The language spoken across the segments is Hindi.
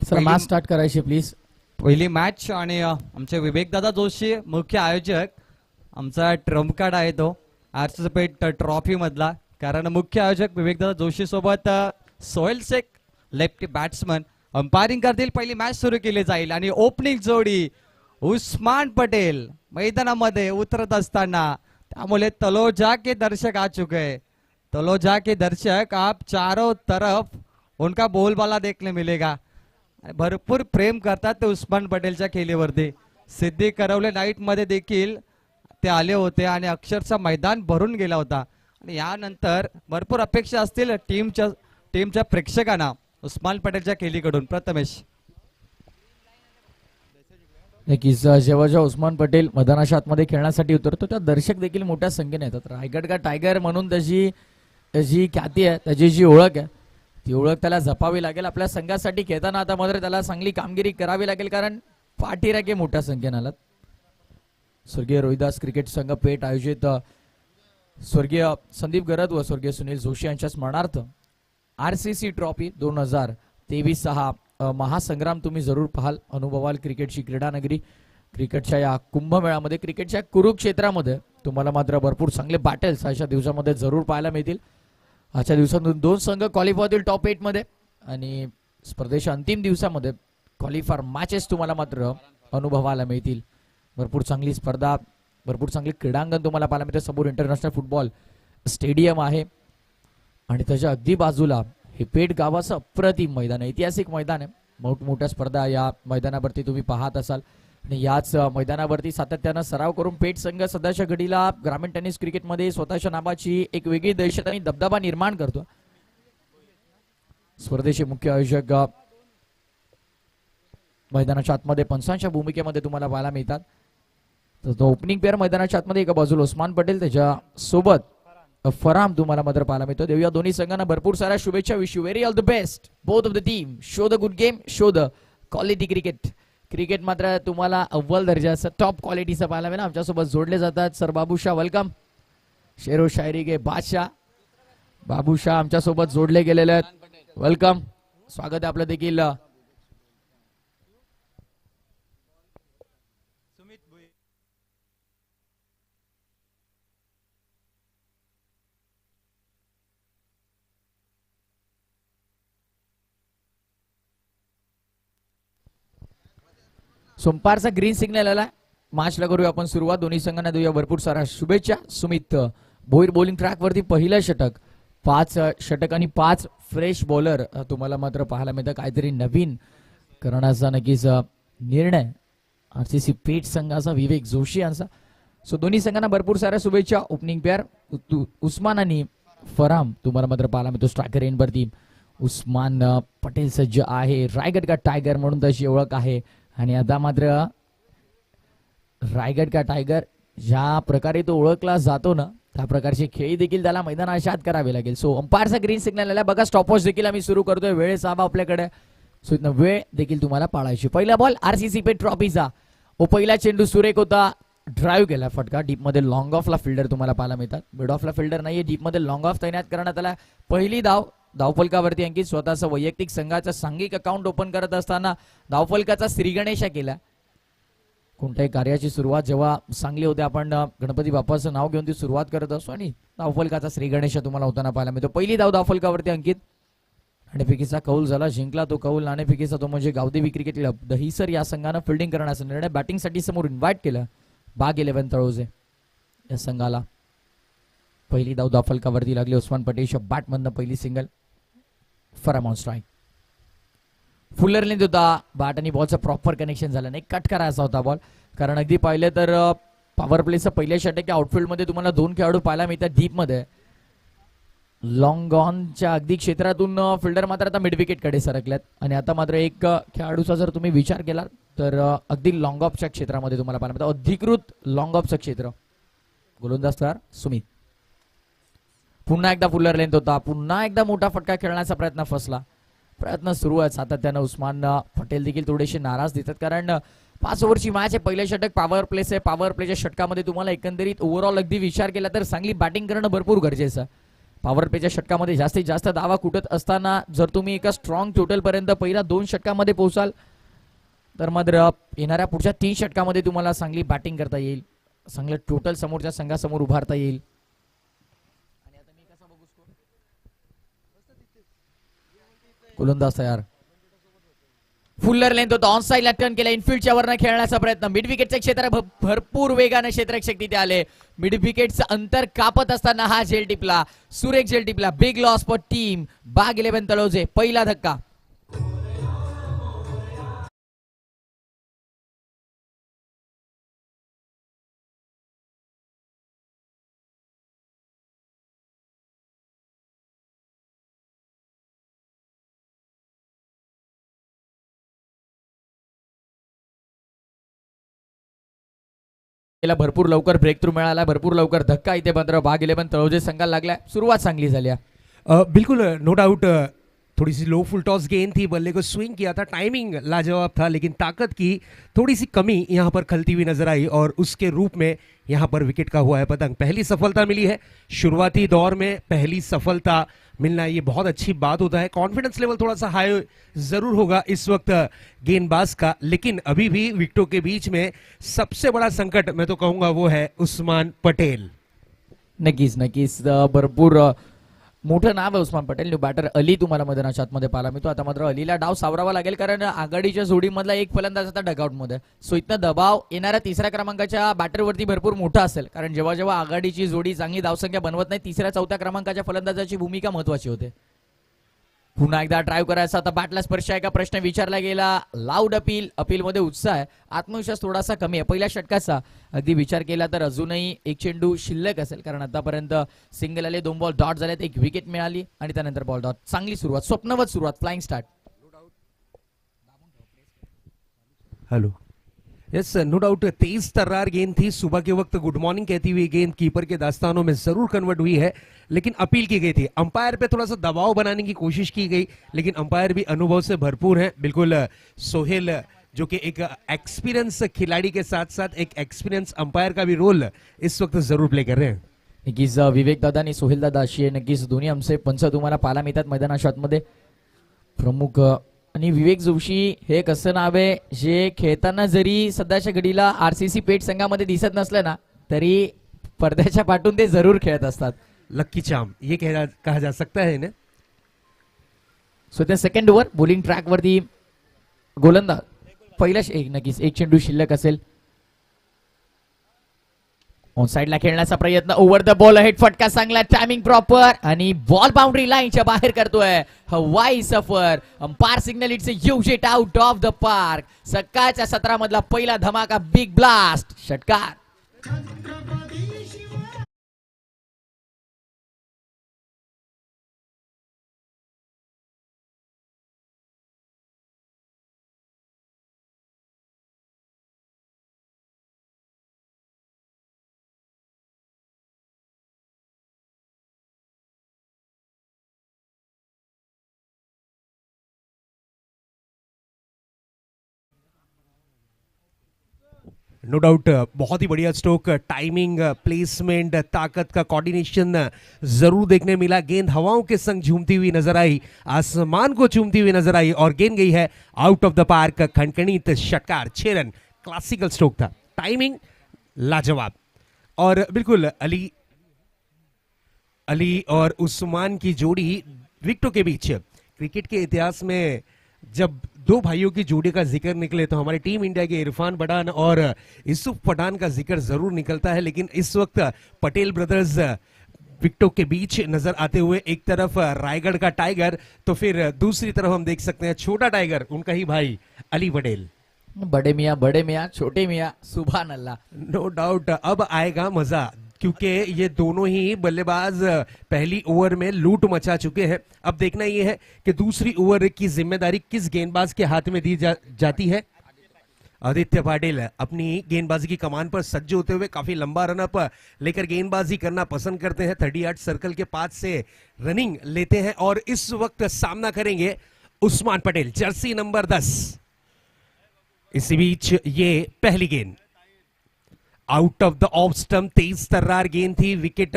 सर मॅच स्टार्ट करायची प्लीज. पहिली मॅच आणि आमचे विवेकदादा जोशी मुख्य आयोजक. आमचा ट्रम्प कार्ड आहे तो आरसीपेट ट्रॉफी मधला, कारण मुख्य आयोजक विवेकदादा जोशी सोबत Sohail Shaikh lefty batsman umpiring करतील. पहिली मॅच सुरू केली जाईल आणि ओपनिंग जोडी उस्मान पटेल मैदानामध्ये उतरत असताना, त्यामुळे तलोजा के दर्शक आ चुके हैं. तलोजा के दर्शक आप चारों तरफ उनका बोलबाला देखने मिलेगा. भरपूर प्रेम करतात ते उस्मान पटेलच्या खेळीवरती. सिद्धी करवले नाईट मध्ये देखील ते आले होते आणि अक्षरशः मैदान भरून गेला होता. आणि यानंतर भरपूर अपेक्षा असतील टीमच्या प्रेक्षकांना उस्मान पटेलच्या खेळीकडून. प्रथमेश नक्कीच जेव्हा उस्मान पटेल मैदानाच्या आतमध्ये खेळण्यासाठी उतरतो त्या दर्शक देखील मोठ्या संख्येने येतात. रायगड का टायगर म्हणून त्याची ख्याती आहे, त्याची जी ओळख आहे ती ओळख त्याला जपावी लागेल. आपल्या संघासाठी खेळताना आता मात्र त्याला चांगली कामगिरी करावी लागेल, कारण पाठीराखे मोठ्या संख्येने आलात. स्वर्गीय रोहिदास क्रिकेट संघ पेठ आयोजित स्वर्गीय संदीप गरद व स्वर्गीय सुनील जोशी यांच्या स्मरणार्थ आरसीसी ट्रॉफी 2023 हा महासंग्राम तुम्ही जरूर पाहाल, अनुभवाल. क्रिकेटची क्रीडा नगरी, क्रिकेटच्या या कुंभमेळ्यामध्ये, क्रिकेटच्या कुरुक्षेत्रामध्ये तुम्हाला मात्र भरपूर चांगले बॅटल्स अशा दिवसामध्ये जरूर पाहायला मिळतील. आजच्या दिवसातून 2 संघ क्वालिफाय होतील टॉप 8 मध्ये आणि स्पर्धेच्या अंतिम दिवसामध्ये क्वालिफायर मॅचेस तुम्हाला मात्र अनुभवायला मिळतील. भरपूर चांगली स्पर्धा, भरपूर चांगले क्रीडांगण तुम्हाला पाहायला मिळते. समोर इंटरनॅशनल फुटबॉल स्टेडियम आहे आणि त्याच्या अगदी बाजूला हे पेठ गावाचं अप्रतिम मैदान आहे, ऐतिहासिक मैदान आहे. मोठमोठ्या स्पर्धा या मैदानावरती तुम्ही पाहत असाल आणि याच मैदानावरती सातत्यानं सराव करून पेठ संघ सध्याच्या घडीला ग्रामीण टेनिस क्रिकेटमध्ये स्वतःच्या नावाची एक वेगळी दहशत आणि दबदबा निर्माण करतो. स्पर्धेचे मुख्य आयोजक मैदानाच्या आतमध्ये पंचांच्या भूमिकेमध्ये तुम्हाला पाहायला मिळतात. तर तो ओपनिंग पेअर मैदानाच्या आतमध्ये एका बाजूला उस्मान पटेल, त्याच्या सोबत फराम तुम्हाला मात्र पाहायला मिळतो. देऊया दोन्ही संघांना भरपूर साऱ्या शुभेच्छा. Wish you very all the best both of the team. Show the good game, show the quality cricket. Cricket मात्र तुम्हाला अव्वल दर्जाचं टॉप क्वालिटीचं पाहायला मिळेल. आमच्यासोबत जोडले जातात सर बाबूशाह, वेलकम. शेरो शायरी के बादशाह बाबूशाह आमच्यासोबत जोडले गेलेले आहेत, वेलकम. स्वागत आहे आपलं देखील. सोमवारचा ग्रीन सिग्नल आला. मॅचला करूया आपण सुरुवात. दोन्ही संघांना देऊया भरपूर साऱ्या शुभेच्छा. सुमित भोईर बॉलिंग ट्रॅक वरती पहिलं षटक, 5 षटक आणि 5 फ्रेश बॉलर तुम्हाला मात्र पाहायला मिळतं. काहीतरी नवीन करण्याचा नक्कीच निर्णय आरसीसी पेठ संघाचा विवेक जोशी यांचा. सो दोन्ही संघांना भरपूर साऱ्या शुभेच्छा. ओपनिंग पेअर उस्मान आणि फराम तुम्हाला मात्र पाहायला मिळतो. स्ट्रायकर एंड वरती उस्मान पटेल सज्ज आहे. रायगड का टायगर म्हणून त्याची ओळख आहे आणि आता मात्र रायगड का टायगर ज्या प्रकारे तो ओळखला जातो ना, त्या प्रकारची खेळी देखील त्याला मैदानाच्या आत करावी लागेल. सो अंपायरचा ग्रीन सिग्नल आला बघा. स्टॉपवॉच देखील आम्ही सुरू करतोय. वेळेचा अभाव आपल्याकडे, सो इथनं वेळ देखील तुम्हाला पाळायची. पहिला बॉल आरसीसी पेठ ट्रॉफीचा. पहिला चेंडू सुरेख होता, ड्राईव्ह केला फटका. डीप मध्ये लॉंग ऑफला फिल्डर तुम्हाला पाहायला मिळतात. मिड ऑफला फिल्डर नाहीये, डीप मध्ये लॉंग ऑफ तैनात करण्यात आला. पहिली धावफलकावरती अंकित स्वतःचं वैयक्तिक संघाचं सांघिक अकाउंट ओपन करत असताना धावफलकाचा श्रीगणेशा केला. कोणत्याही कार्याची सुरुवात जेव्हा चांगली होते, आपण गणपती बाप्पाचं नाव घेऊन ती सुरुवात करत असतो आणि धावफलकाचा श्रीगणेशा तुम्हाला होताना पाहायला मिळतो. पहिली धावफलकावरती अंकित. नाणेफेकीचा कौल झाला, जिंकला तो कौल. नाणेफेकीचा तो म्हणजे गावदेवी क्रिकेट क्लब दहिसर या संघानं फिल्डिंग करण्याचा निर्णय. बॅटिंगसाठी समोर इन्व्हाइट केलं बाग 11 तळोजे या संघाला. पहिली धावफलकावरती लागली उस्मान पटेलच्या बॅटमधनं पहिली सिंगल. फराम ऑन स्ट्राईक. फुलर लेंथ होता, बॅट आणि बॉलचं प्रॉपर कनेक्शन झालं नाही. कट करायचा होता बॉल, कारण अगदी पाहिलं तर पॉवर प्लेचं पहिल्या षटक आउटफील्ड मध्ये तुम्हाला 2 खेळाडू पाहायला मिळतात डीप मध्ये. लॉंग ऑनच्या अगदी क्षेत्रातून फिल्डर मात्र आता मिड विकेट कडे सरकल्यात आणि आता मात्र एक खेळाडूचा जर तुम्ही विचार केला तर अगदी लॉंग ऑफच्या क्षेत्रामध्ये तुम्हाला पाहायला मिळतं, अधिकृत लॉंग ऑफचं क्षेत्र. गोलंदाज तयार सुमित. पुन्हा एकदा फुल्लर लेंथ होता, पुन्हा एकदा मोठा फटका खेळण्याचा प्रयत्न फसला. प्रयत्न सुरू आहे सातत्यानं. उस्मान पटेल देखील थोडेसे नाराज दिसतात, कारण 5 ओव्हरची मॅच आहे. पहिलं षटक पॉवर प्लेस आहे. पॉवर प्लेच्या षटकामध्ये तुम्हाला एकंदरीत ओव्हरऑल अगदी विचार केला तर चांगली बॅटिंग करणं भरपूर गरजेचं आहे. पॉवर प्लेच्या षटकामध्ये जास्तीत जास्त धावा कुठत असताना जर तुम्ही एका स्ट्रॉंग टोटल पर्यंत पहिल्या 2 षटकामध्ये पोहोचाल तर मात्र येणाऱ्या पुढच्या 3 षटकामध्ये तुम्हाला चांगली बॅटिंग करता येईल, चांगलं टोटल समोरच्या संघासमोर उभारता येईल. गोलंदाज तयार. फुल्लर लेंथ होता, ऑन साईडला टर्न केला, इनफिल्डच्या वरनं खेळण्याचा प्रयत्न. मिड विकेटचे क्षेत्र भरपूर वेगाने क्षेत्ररक्षक तिथे आले. मिड विकेटचं अंतर कापत असताना हा झेल टिपला, सुरेख झेल टिपला. बिग लॉस फॉर टीम बाग 11 तळोजे. पहिला धक्का. भरपूर लवकर ब्रेक थ्रू मिळाला, भरपूर लवकर धक्का इथे मात्र बाग 11 तळोजे संघाला लागला. सुरुवात चांगली झाली. बिल्कुल नो डाउट थोड़ी सी लो फुल टॉस गेंद थी, बल्ले को स्विंग किया था, टाइमिंग लाजवाब था, लेकिन ताकत की थोड़ी सी कमी यहाँ पर खलती हुई नजर आई और उसके रूप में यहाँ पर विकेट का हुआ है पतंग. पहली सफलता मिली है शुरुआती दौर में, पहली सफलता मिलना ये बहुत अच्छी बात होता है. कॉन्फिडेंस लेवल थोड़ा सा हाई जरूर होगा इस वक्त गेंदबाज का, लेकिन अभी भी विकेटों के बीच में सबसे बड़ा संकट मैं तो कहूंगा वो है उस्मान पटेल. नक्कीच नक्कीच भरपूर मोठं नाव आहे उस्मान पटेल. न्यू बॅटर अली तुम्हाला मैदानाच्या आतमध्ये पाहायला मिळतो. आता मात्र अलीला डाव सावरावा लागेल, कारण आघाडीच्या जोडीमधला एक फलंदाज आता डगआउट मध्ये. सो इथनं दबाव येणाऱ्या 3ऱ्या क्रमांकाच्या बॅटरवरती भरपूर मोठा असेल, कारण जेव्हा जेव्हा आघाडीची जोडी चांगली धावसंख्या बनवत नाही 3ऱ्या-4थ्या क्रमांकाच्या फलंदाजाची भूमिका महत्वाची होते. पुन्हा एकदा ड्राईव्ह करायचा, आता बॅटला स्पर्श आहे का प्रश्न विचारला गेला. लाऊड अपील मध्ये उत्साह आहे, आत्मविश्वास थोडासा कमी आहे. पहिल्या षटकाचा अगदी विचार केला तर अजूनही एक चेंडू शिल्लक असेल, कारण आतापर्यंत सिंगल आले, 2 बॉल डॉट झालेत, 1 विकेट मिळाली आणि त्यानंतर बॉल डॉट. चांगली सुरुवात, स्वप्नवत सुरुवात, flying start. Hello yes no doubt तेज तर्रार गेंद थी, सुबह के वक्त गुड मॉर्निंग कहती हुई गेंद कीपर के दास्तानों में जरूर कन्वर्ट हुई है, लेकिन अपील की गई थी. अंपायर पे थोड़ा सा दबाव बनाने की कोशिश की गई, लेकिन अंपायर भी अनुभव से भरपूर हैं. बिल्कुल सोहेल जो कि एक एक्सपीरियंस खिलाड़ी के साथ साथ एक एक्सपीरियंस अंपायर का भी रोल इस वक्त जरूर प्ले कर रहे हैं. नक्कीच विवेक दादा आणि सोहेल दादा अशी आहे, नक्कीच दोन्ही आमचे पंच तुम्हाला पाहायला मिळतात मैदानाच्या आतमध्ये. प्रमुख आणि विवेक जोशी हे कसं नाव आहे जे खेळताना जरी सध्याच्या घडीला आरसीसी पेठ संघामध्ये दिसत नसलं ना तरी पडद्याच्या पाठून ते जरूर खेळत असतात. लक्की चाम ये कहा जा सकता है ना. सो त्या सेकंड ओव्हर बॉलिंग ट्रॅक वरती गोलंदाज पहिला नक्कीच एक चेंडू शिल्लक असेल. ऑन साइडला खेळण्याचा प्रयत्न, ओव्हर द बॉल हेड फटका चांगला, टायमिंग प्रॉपर आणि बॉल बाउंड्री लाईनच्या बाहेर करतोय. हवाई सफर, umpire signal it's a huge hit out of the park. सकाळच्या सत्रामधला पहिला धमाका, बिग ब्लास्ट षटकार. नो डाउट बहुत ही बढ़िया स्ट्रोक, टाइमिंग, प्लेसमेंट, ताकत का कोऑर्डिनेशन जरूर देखने मिला. गेंद हवाओं के संग झूमती हुई नजर आई, आसमान को चूमती हुई नजर आई और गेंद गई है आउट ऑफ द पार्क. खनखनीत षटकार, 6 रन, क्लासिकल स्ट्रोक था, टाइमिंग लाजवाब. और बिल्कुल अली और उस्मान की जोड़ी विकेटों के बीच क्रिकेट के इतिहास में जब 2 भाइयों की जोड़ी का जिक्र निकले तो हमारी टीम इंडिया के इरफान पठान और यूसुफ पठान का जिक्र जरूर निकलता है, लेकिन इस वक्त पटेल ब्रदर्स विकेटों के बीच नजर आते हुए, एक तरफ रायगढ़ का टाइगर तो फिर दूसरी तरफ हम देख सकते हैं छोटा टाइगर, उनका ही भाई अली पटेल. बड़े मियाँ छोटे मियाँ सुभान अल्लाह. नो डाउट अब आएगा मजा, क्योंकि ये दोनों ही बल्लेबाज पहली ओवर में लूट मचा चुके हैं. अब देखना ये है कि दूसरी ओवर की जिम्मेदारी किस गेंदबाज के हाथ में दी जाती है. आदित्य पाटिल अपनी गेंदबाजी की कमान पर सज्ज होते हुए काफी लंबा रनअप लेकर गेंदबाजी करना पसंद करते हैं। 38 सर्कल के पास से रनिंग लेते हैं और इस वक्त सामना करेंगे उस्मान पटेल, जर्सी नंबर 10। इसी बीच ये पहली गेंद out of the off stump, तेज तर्रार गेंद थी, विकेट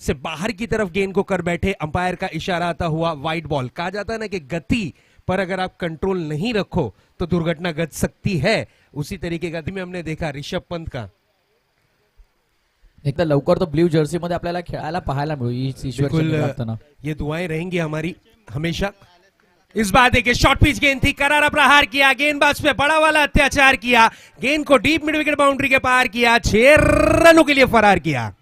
से बाहर की तरफ गेंद को कर बैठे, अंपायर का इशारा आता हुआ वाइड बॉल। कहा जाता है ना कि गति पर अगर आप कंट्रोल नहीं रखो तो दुर्घटना घट सकती है। उसी तरीके का में हमने देखा ऋषभ पंत का। एकदा लवकर तो ब्ल्यू जर्सी मध्ये आपल्याला खेळायला पाहायला मिळू बिल्कुल ईश्वर ये दुआएं रहेंगी हमारी हमेशा। इस बार देखिए शॉर्ट पिच गेंद थी, करारा प्रहार किया, गेंदबाज पे बड़ा वाला अत्याचार किया, गेंद को डीप मिड विकेट बाउंड्री के पार किया, 6 रनों के लिए फरार किया।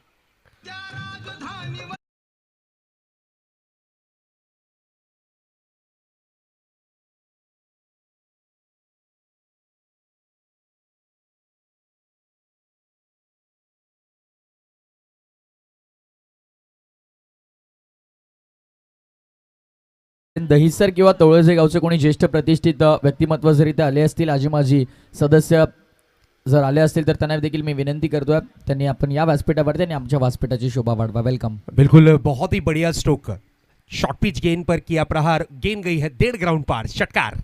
दहिसर किंवा तळोजे गावचे कोणी ज्येष्ठ प्रतिष्ठित व्यक्तिमत्व जरी ते आले असतील, आजी माजी सदस्य जर आले असतील तर त्यांना देखील मी विनंती करतोय त्यांनी आपण या व्यासपीठावर त्यांनी आमच्या व्यासपीठाची शोभा वाढवा। वेलकम। बिल्कुल बहुत ही बढ़िया स्ट्रोक, शॉर्ट पिच गेंद पर किया प्रहार, गेंद गई है 1.5 ग्राउंड पार, षटकार।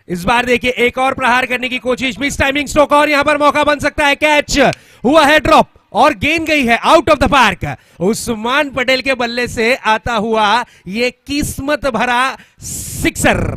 इस बार देखिए एक और प्रहार करने की कोशिश, मिस टाइमिंग स्ट्रोक और यहां पर मौका बन सकता है, कैच हुआ है ड्रॉप और गेंद गई है out of the park. Usman Patel के बल्ले से आता हुआ ये किस्मत भरा सिक्सर।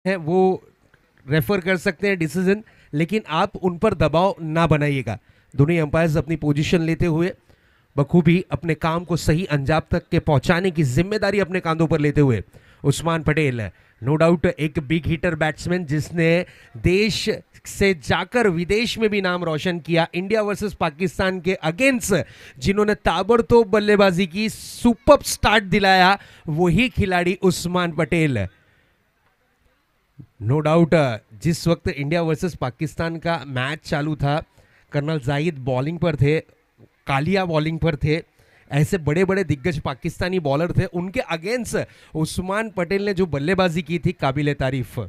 हैं वो रेफर कर सकते हैं डिसीजन, लेकिन आप उन पर दबाव ना बनाइएगा। दोनों अंपायर्स अपनी पोजीशन लेते हुए बखूबी अपने काम को सही अंजाम तक के पहुंचाने की जिम्मेदारी अपने कांधों पर लेते हुए उस्मान पटेल, नो डाउट एक बिग हिटर बैट्समैन जिसने देश से जाकर विदेश में भी नाम रोशन किया। इंडिया वर्सेस पाकिस्तान के अगेंस्ट जिन्होंने ताबड़तोड़ बल्लेबाजी की, सुपर स्टार्ट दिलाया, वही खिलाड़ी उस्मान पटेल। नो डाउट जिस वक्त इंडिया वर्सेस पाकिस्तान का मैच चालू था, कर्नल जाहिद बॉलिंग पर थे, कालिया बॉलिंग पर थे, ऐसे बड़े बड़े दिग्गज पाकिस्तानी बॉलर थे, उनके अगेंस्ट उस्मान पटेल ने जो बल्लेबाजी की थी काबिले तारीफ।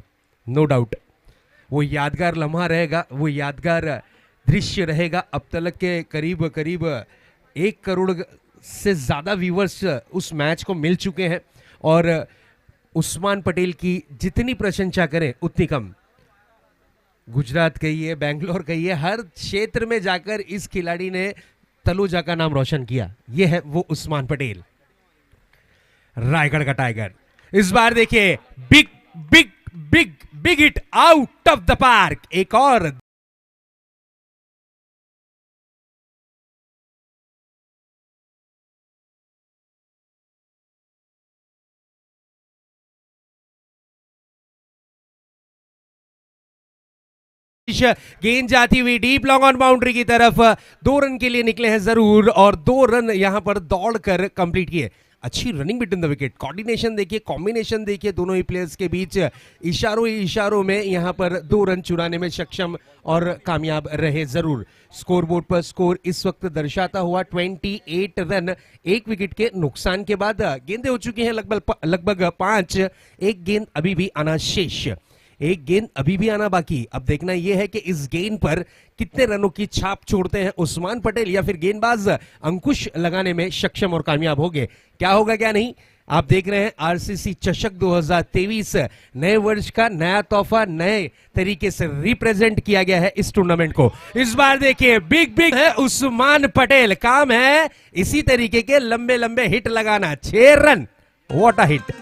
नो डाउट वो यादगार लम्हा रहेगा, वो यादगार दृश्य रहेगा। अब तक के करीब करीब 1 करोड़ से ज़्यादा व्यूवर्स उस मैच को मिल चुके हैं और उस्मान पटेल की जितनी प्रशंसा करें उतनी कम। गुजरात कहिए, बेंगलोर कहिए, हर क्षेत्र में जाकर इस खिलाड़ी ने तलोजा का नाम रोशन किया। यह है वो उस्मान पटेल, रायगढ़ का टाइगर। इस बार देखिए big big big big hit out of the park. एक और गेंद जाती हुई डीप लॉन्ग ऑन बाउंड्री की तरफ, 2 रन के लिए निकले हैं जरूर और 2 रन यहां पर दौड़कर कंप्लीट किए। अच्छी running between the wicket, coordination देखिए, कॉम्बिनेशन देखिए दोनों ही प्लेयर्स के बीच, इशारों ही इशारों में यहां पर 2 रन चुराने में सक्षम और कामयाब रहे जरूर। स्कोरबोर्ड पर स्कोर इस वक्त दर्शाता हुआ 28 रन 1 विकेट के नुकसान के बाद। गेंदें हो चुकी हैं लगभग 5, एक गेंद अभी भी आना शेष, एक गेंद अभी भी आना बाकी। अब देखना यह है कि इस गेंद पर कितने रनों की छाप छोड़ते हैं उस्मान पटेल, या फिर गेंदबाज अंकुश लगाने में सक्षम और कामयाब होंगे। क्या होगा क्या नहीं, आप देख रहे हैं आरसीसी चषक 2023, नए वर्ष का नया तोहफा, नए तरीके से रिप्रेजेंट किया गया है इस टूर्नामेंट को। इस बार देखिए बिग बिग है उस्मान पटेल, काम है इसी तरीके के लंबे लंबे हिट लगाना। 6 run, what a hit.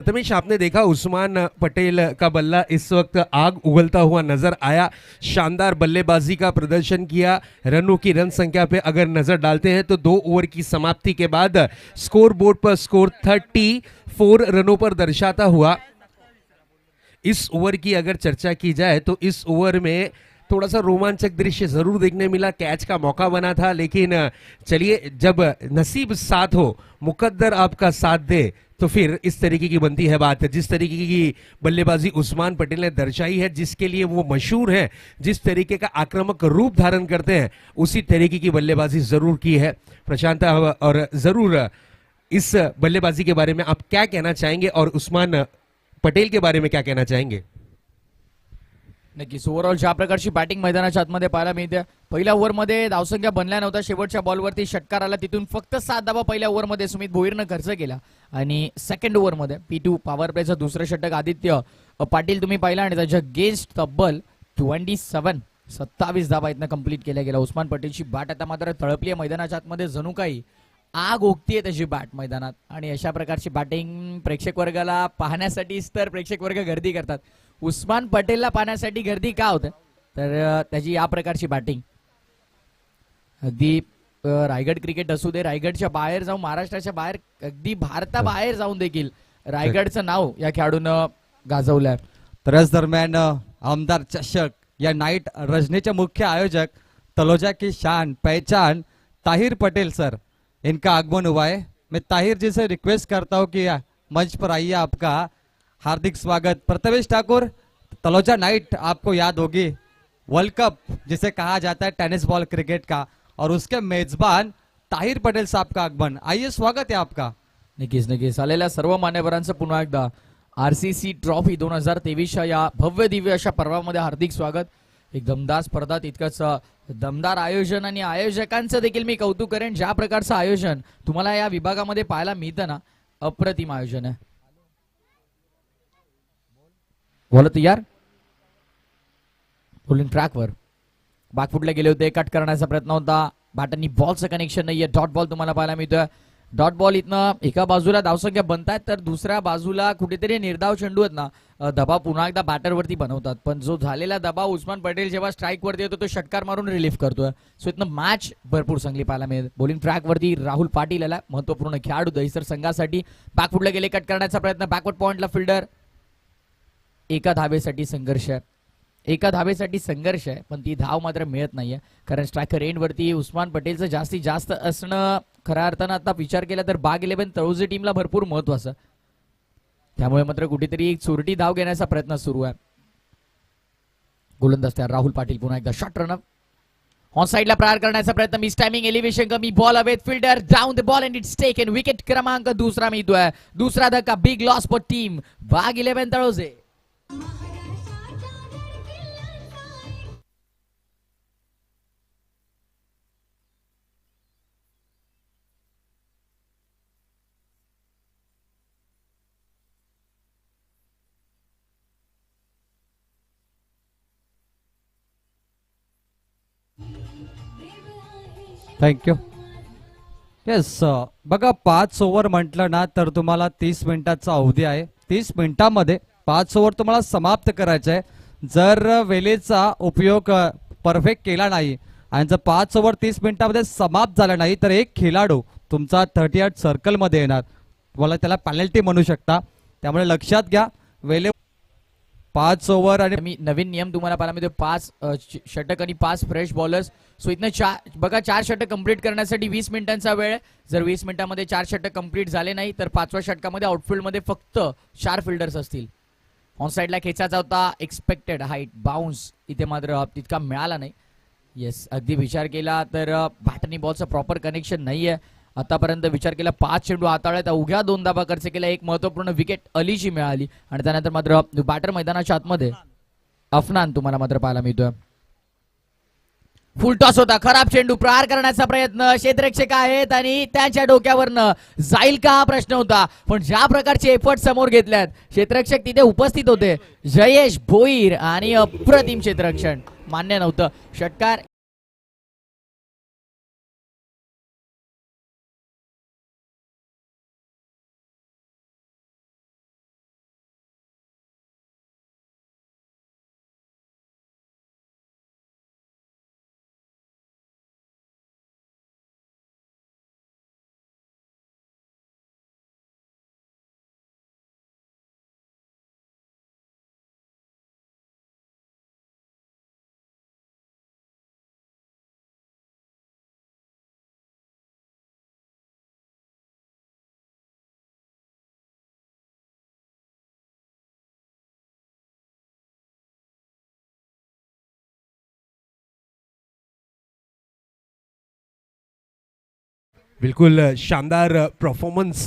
Prathamesh, आपने देखा उस्मान पटेल का बल्ला इस वक्त आग उगलता हुआ नजर आया, शानदार बल्लेबाजी का प्रदर्शन किया। रनों की रन संख्या पे अगर नजर डालते हैं तो 2 ओवर की समाप्ति के बाद स्कोर बोर्ड पर स्कोर 34 रनों पर दर्शाता हुआ। इस ओवर की अगर चर्चा की जाए तो इस ओवर में थोड़ा सा रोमांचक दृश्य जरूर देखने मिला, कैच का मौका बना था, लेकिन चलिए जब नसीब साथ हो, मुकद्दर आपका साथ दे तो फिर इस तरीके की बनती है बात। जिस तरीके की बल्लेबाजी उस्मान पटेल ने दर्शाई है, जिसके लिए वो मशहूर है, जिस तरीके का आक्रामक रूप धारण करते हैं, उसी तरीके की बल्लेबाजी जरूर की है प्रशांत। और जरूर इस बल्लेबाजी के बारे में आप क्या कहना चाहेंगे और उस्मान पटेल के बारे में क्या कहना चाहेंगे? नक्कीच ओव्हरऑल ज्या प्रकारची बॅटिंग मैदानाच्या आतमध्ये पाहायला मिळते, पहिल्या ओव्हरमध्ये धावसंख्या बनल्या नव्हता, शेवटच्या बॉलवरती षटकार आला, तिथून फक्त 7 धावा पहिल्या ओव्हरमध्ये सुमित भोईरनं खर्च केला आणि सेकंड ओव्हरमध्ये P2 पॉवर प्लेचं दुसरं षटक आदित्य पाटील तुम्ही पाहिला आणि त्याच्या गेस्ट तब्बल 27 धावा इथनं कंप्लीट केल्या गेल्या। उस्मान पटेलची बॅट आता मात्र तळपली आहे मैदानाच्या आतमध्ये, जणू काही आग ओकतीये त्याची बॅट मैदानात, आणि अशा प्रकारची बॅटिंग प्रेक्षक वर्गाला पाहण्यासाठीच तर प्रेक्षक वर्ग गर्दी करतात। उस्मान पटेलला पाहण्यासाठी गर्दी का होते, तर त्याची या प्रकारची बॅटिंग अगदी रायगड क्रिकेट असू दे, रायगडच्या बाहेर जाऊन, महाराष्ट्राच्या बाहेर, अगदी भारताबाहेर जाऊन देखील रायगडचं नाव या खेळाडूनं गाजवलंय। तर याच दरम्यान आमदार चषक या नाईट रजनीचे मुख्य आयोजक तलोजा की शान पहचान ताहिर पटेल सर, इनका आगमन हुआ है। मैं ताहिर जी से रिक्वेस्ट करता हूँ कि मंच पर आइए, आपका हार्दिक स्वागत। प्रथमेश ठाकुर, तलोजा नाइट आपको याद होगी, वर्ल्ड कप जिसे कहा जाता है टेनिस बॉल क्रिकेट का, और उसके मेजबान ताहिर पटेल साहब का आगमन। आइए, स्वागत है आपका। नक्कीच नक्कीच आलेल्या सर्व मान्यवरांचं पुन्हा एकदा आरसीसी ट्रॉफी 2023 या भव्य दिव्य अशा पर्वामध्ये हार्दिक स्वागत। एक दमदार स्पर्धा, तितकंच दमदार आयोजन आणि आयोजकांचं देखील मी कौतुक करेन. ज्या प्रकारचं आयोजन तुम्हाला या विभागामध्ये पाहायला मिळतं ना, अप्रतिम आयोजन आहे. बोला तयार, बॉलिंग ट्रॅकवर बॅकफुटला गेले होते, कट करण्याचा प्रयत्न होता, बॅटनी बॉलचं कनेक्शन नाहीये, डॉट बॉल तुम्हाला पाहायला मिळतोय. डॉट बॉल इथनं एका बाजूला धावसंख्या बनतायत तर दुसऱ्या बाजूला कुठेतरी निर्धाव चेंडू आहेत ना, दबाव पुन्हा एकदा बॅटरवरती बनवतात. पण जो झालेला दबाव उस्मान पटेल जेव्हा स्ट्राईक वरती येतो तो षटकार मारून रिलीफ करतोय. सो इथनं मॅच भरपूर चांगली पाहायला मिळेल. बॉलिंग ट्रॅक वरती राहुल पाटील याला महत्वपूर्ण खेळाडू दहिसर संघासाठी. बॅकफुटला गेले, कट करण्याचा प्रयत्न, बॅकवर्ड पॉइंटला फिल्डर. एका धावेसाठी संघर्ष आहे, एका धावेसाठी संघर्ष आहे, पण ती धाव मात्र मिळत नाहीये. कारण स्ट्रायकर एंड वरती उस्मान पटेलचं जास्तीत जास्त असणं खऱ्या अर्थानं आता विचार केला तर बाग 11 तळोजे टीमला भरपूर महत्वाचं. त्यामुळे मात्र कुठेतरी एक चोरटी धाव घेण्याचा प्रयत्न सुरू आहे. गोलंदाज तयार, राहुल पाटील पुन्हा एकदा शॉट रनअप. ऑन साइडला प्रहार करण्याचा प्रयत्न, मिस टायमिंग, एलिव्हेशन कमी, बॉल अवेत fielder, down the ball and it's taken. Wicket क्रमांक दुसरा मिळतोय, दुसरा धक्का, बिग लॉस फॉर टीम बाग 11 तळोजे. थँक्यू. येस, बघा 5 ओव्हर म्हटलं ना तर तुम्हाला 30 मिनिटाचा अवधी आहे. 30 मिनिटांमध्ये 5 ओव्हर तुम्हाला समाप्त करायचे आहे. जर वेळेचा उपयोग परफेक्ट केला नाही आणि जर 5 ओव्हर 30 मिनिटांमध्ये समाप्त झाला नाही तर एक खेळाडू तुमचा 38 सर्कलमध्ये येणार. तुम्हाला त्याला पेनल्टी म्हणू शकता. त्यामुळे लक्षात घ्या, वेळे 5 ओव्हर आणि मी नवीन नियम तुम्हाला पाहायला मिळतो, 5 षटक आणि 5 फ्रेश बॉलर्स. सो इथनं बघा 4 षटक कंप्लीट करण्यासाठी 20 मिनिटांचा वेळ. जर 20 मिनिटांमध्ये 4 षटक कंप्लीट झाले नाही तर 5व्या षटकामध्ये आउटफील्डमध्ये फक्त 4 फिल्डर्स असतील. ऑन साइडला खेचायचा होता, एक्सपेक्टेड हाईट बाउन्स इथे मात्र तितका मिळाला नाही. येस, अगदी विचार केला तर बॅटनी बॉलचं प्रॉपर कनेक्शन नाहीये. आतापर्यंत विचार केला 5 चेंडू हाताळ्यात, अवघ्या 2 धावा खर्च केला, एक महत्वपूर्ण विकेट अलीची मिळाली आणि त्यानंतर मात्र बॅटर मैदानाच्या आतमध्ये अफनान तुम्हाला मात्र पाहायला मिळतोय. फुल टॉस होता, खराब चेंडू, प्रहार करण्याचा प्रयत्न, क्षेत्ररक्षक आहेत आणि त्यांच्या डोक्यावरनं जाईल का हा प्रश्न होता. पण ज्या प्रकारचे एफर्ट समोर घेतल्यात, क्षेत्ररक्षक तिथे उपस्थित होते, जयेश भोईर, आणि अप्रतिम क्षेत्ररक्षण मान्य नव्हतं. षटकार बिल्कुल शानदार परफॉर्मेंस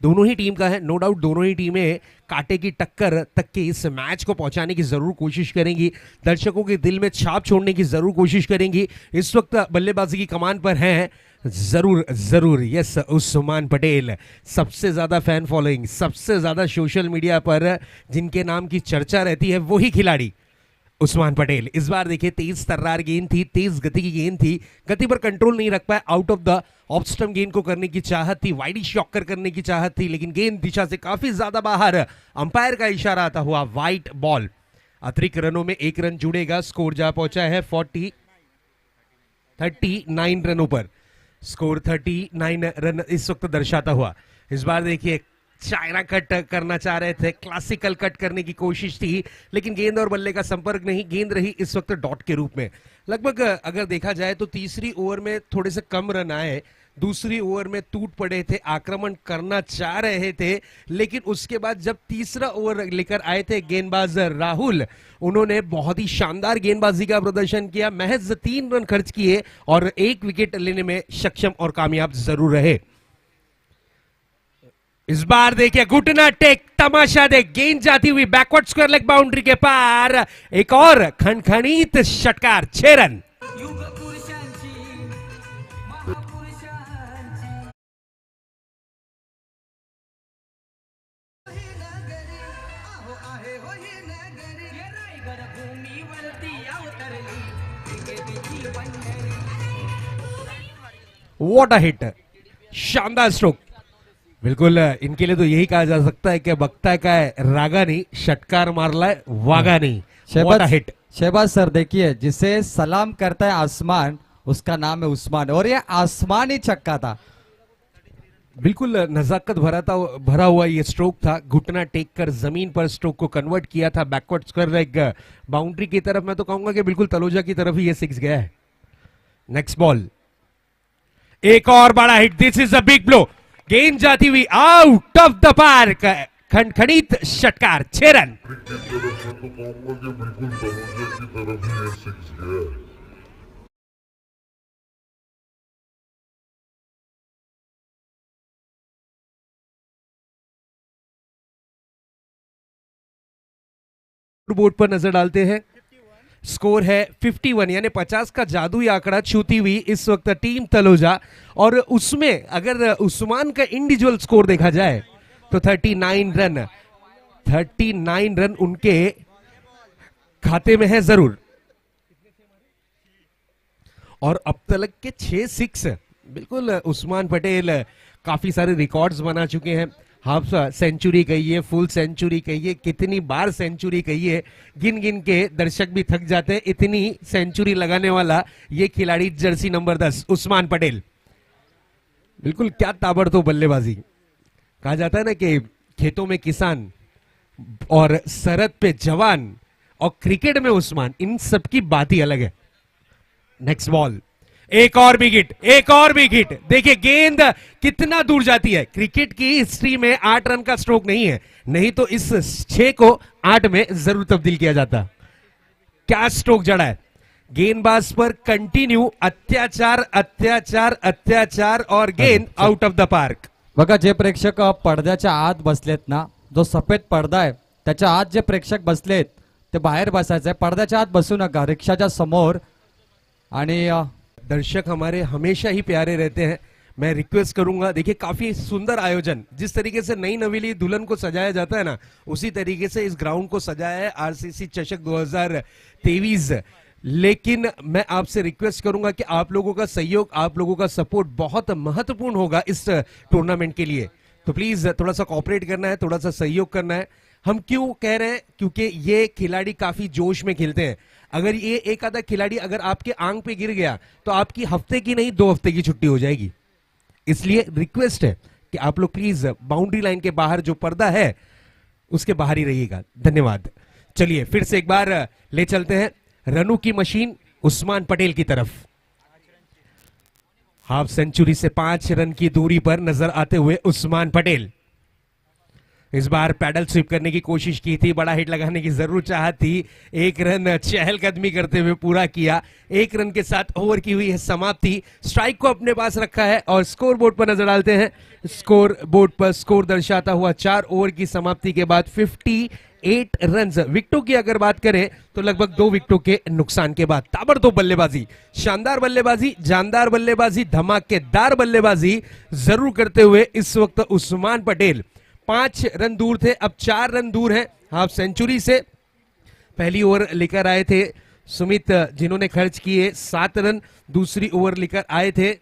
दोनों ही टीम का है. नो डाउट दोनों ही टीमें कांटे की टक्कर तक के इस मैच को पहुंचाने की ज़रूर कोशिश करेंगी, दर्शकों के दिल में छाप छोड़ने की ज़रूर कोशिश करेंगी. इस वक्त बल्लेबाजी की कमान पर हैं ज़रूर ज़रूर यस उस्मान पटेल. सबसे ज़्यादा फ़ैन फॉलोइंग, सबसे ज़्यादा सोशल मीडिया पर जिनके नाम की चर्चा रहती है वही खिलाड़ी उस्मान पटेल. इस बार देखिए तेज तर्रार गेंद थी, तेज गति की गेंद थी, गति पर कंट्रोल नहीं रख पाए, out of the off stump गेंद को करने की चाहत थी, वाइड शॉकर करने की चाहत थी, लेकिन गेंद दिशा से काफी ज्यादा बाहर. अंपायर का इशारा आता हुआ वाइट बॉल. अतिरिक्त रनों में 1 रन जुड़ेगा. स्कोर जा पहुंचा है 39 रनों पर. स्कोर 39 रन इस वक्त दर्शाता हुआ. इस बार देखिए चाइना कट करना चाह रहे थे, क्लासिकल कट करने की कोशिश थी, लेकिन गेंद और बल्ले का संपर्क नहीं. गेंद रही इस वक्त डॉट के रूप में. लगभग अगर देखा जाए तो तीसरी ओवर में थोड़े से कम रन आए, दूसरी ओवर में टूट पड़े थे, आक्रमण करना चाह रहे थे, लेकिन उसके बाद जब तीसरा ओवर लेकर आए थे गेंदबाज राहुल, उन्होंने बहुत ही शानदार गेंदबाजी का प्रदर्शन किया. महज 3 रन खर्च किए और 1 विकेट लेने में सक्षम और कामयाब जरूर रहे. इस बार देखिए घुटना टेक तमाशा देख, गेंद जाती हुई बैकवर्ड स्क्वायर लेग बाउंड्री के पार, एक और खनखनीत षटकार, 6 रन। व्हाट अ हिट, शानदार स्ट्रोक। बिल्कुल इनके लिए तो यही कहा जा सकता है कि बघताय काय रागानी, षटकार मारलाय वागानी। What a hit. Shahbaz sir देखिए, जिसे सलाम करता है आसमान, उसका नाम है उस्मान, और ये आसमानी छक्का था। बिल्कुल नजाकत भरा हुआ ये स्ट्रोक था, घुटना टेक कर जमीन पर स्ट्रोक को कन्वर्ट किया था बैकवर्ड स्क्वायर लेग बाउंड्री की तरफ। मैं तो कहूंगा कि बिल्कुल तलोजा की तरफ ही ये 6 गया है। नेक्स्ट बॉल, एक और बड़ा hit, this is a big blow, गेंद जाती हुई आउट ऑफ द पार्क, खनखनीत षटकार, 6 रन। बोर्ड पर नजर डालते हैं, स्कोर है 51, यानी 50 का जादुई आंकड़ा छूती हुई इस वक्त टीम तलोजा। और उसमें अगर उस्मान का इंडिविजुअल स्कोर देखा जाए तो 39 रन उनके खाते में है जरूर। और अब तक के 6 6, बिल्कुल उस्मान पटेल काफी सारे रिकॉर्ड्स बना चुके हैं। हाफ सेंचुरी कहिए, फुल सेंचुरी कहिए, कितनी बार सेंचुरी कहिए, गिन गिन के दर्शक भी थक जाते हैं। इतनी सेंचुरी लगाने वाला ये खिलाड़ी जर्सी नंबर 10 उस्मान पटेल, बिल्कुल क्या ताबड़तोड़ बल्लेबाजी। कहा जाता है ना कि खेतों में किसान और सरहद पे जवान और क्रिकेट में उस्मान, इन सबकी बात ही अलग है। नेक्स्ट बॉल, एक और बिग हिट, एक और बिग हिट। देखिए गेंद कितना दूर जाती है। क्रिकेट की हिस्ट्री में 8 रन का स्ट्रोक नहीं है, नहीं तो इस 6 को 8 में जरूर तब्दील किया जाता। क्या स्ट्रोक जड़ा है, गेंदबाज पर कंटिन्यू अत्याचार अत्याचार अत्याचार, और गेंद आउट ऑफ द पार्क। बघा, जे प्रेक्षक पडद्याच्या आत बसलेत ना, जो सफेद पडदा आहे त्याच्या आत जे प्रेक्षक बसलेत ते बाहेर बसायचंय, पडद्याच्या आत बसू नका, रिक्षाच्या समोर। आणि दर्शक हमारे हमेशा ही प्यारे रहते हैं, मैं रिक्वेस्ट करूंगा, देखिए काफी सुंदर आयोजन, जिस तरीके से नई नवेली दुल्हन को सजाया जाता है ना, उसी तरीके से इस ग्राउंड को सजाया है आरसीसी चषक 2023। लेकिन मैं आपसे रिक्वेस्ट करूंगा कि आप लोगों का सहयोग, आप लोगों का सपोर्ट बहुत महत्वपूर्ण होगा इस टूर्नामेंट के लिए। तो प्लीज थोड़ा सा कॉपरेट करना है, थोड़ा सा सहयोग करना है। हम क्यों कह रहे हैं, क्योंकि ये खिलाड़ी काफी जोश में खेलते हैं। अगर ये एक आधा खिलाड़ी अगर आपके आंख पे गिर गया तो आपकी हफ्ते की नहीं 2 हफ्ते की छुट्टी हो जाएगी। इसलिए रिक्वेस्ट है कि आप लोग प्लीज बाउंड्री लाइन के बाहर जो पर्दा है उसके बाहर ही रहिएगा। धन्यवाद। चलिए फिर से एक बार ले चलते हैं रनों की मशीन उस्मान पटेल की तरफ। हाफ सेंचुरी से 5 रन की दूरी पर नजर आते हुए उस्मान पटेल इस बार पैडल स्वीप करने की कोशिश की थी, बड़ा हिट लगाने की जरूर चाहत थी, 1 रन चहलकदमी करते हुए पूरा किया। 1 रन के साथ ओवर की हुई है समाप्ति। स्ट्राइक को अपने पास रखा है और स्कोर बोर्ड पर नजर डालते हैं। स्कोर बोर्ड पर स्कोर दर्शाता हुआ 4 ओवर की समाप्ति के बाद 58 रन। विकेटों की अगर बात करें तो लगभग 2 विकेटों के नुकसान के बाद ताबड़तोड़ बल्लेबाजी, शानदार बल्लेबाजी, जानदार बल्लेबाजी, धमाकेदार बल्लेबाजी जरूर करते हुए इस वक्त उस्मान पटेल 5 रन दूर थे, अब 4 रन दूर हैं हाफ सेंचुरी से। पहली ओवर लेकर आए थे सुमित, जिन्होंने खर्च किए 7 रन। दूसरी ओवर लेकर आए थे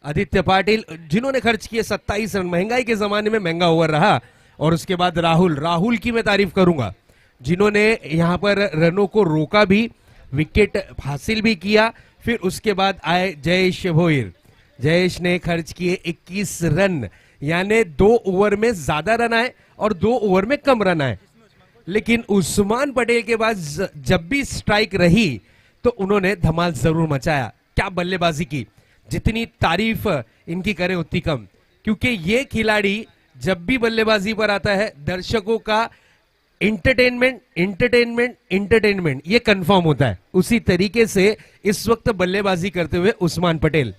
आदित्य पाटिल, जिन्होंने खर्च किए 27 रन। महंगाई के जमाने में महंगा ओवर रहा। और उसके बाद राहुल की मैं तारीफ करूंगा, जिन्होंने यहां पर रनों को रोका भी, विकेट हासिल भी किया। फिर उसके बाद आए जयेश भोईर, जयेश ने खर्च किए 21 रन, यानी 2 ओवर में ज्यादा रन आए और 2 ओवर में कम रन आए। लेकिन उस्मान पटेल के पास जब भी स्ट्राइक रही तो उन्होंने धमाल जरूर मचाया। क्या बल्लेबाजी की, जितनी तारीफ इनकी करें उतनी कम, क्योंकि ये खिलाड़ी जब भी बल्लेबाजी पर आता है दर्शकों का इंटरटेनमेंट इंटरटेनमेंट इंटरटेनमेंट ये कंफर्म होता है। उसी तरीके से इस वक्त बल्लेबाजी करते हुए उस्मान पटेल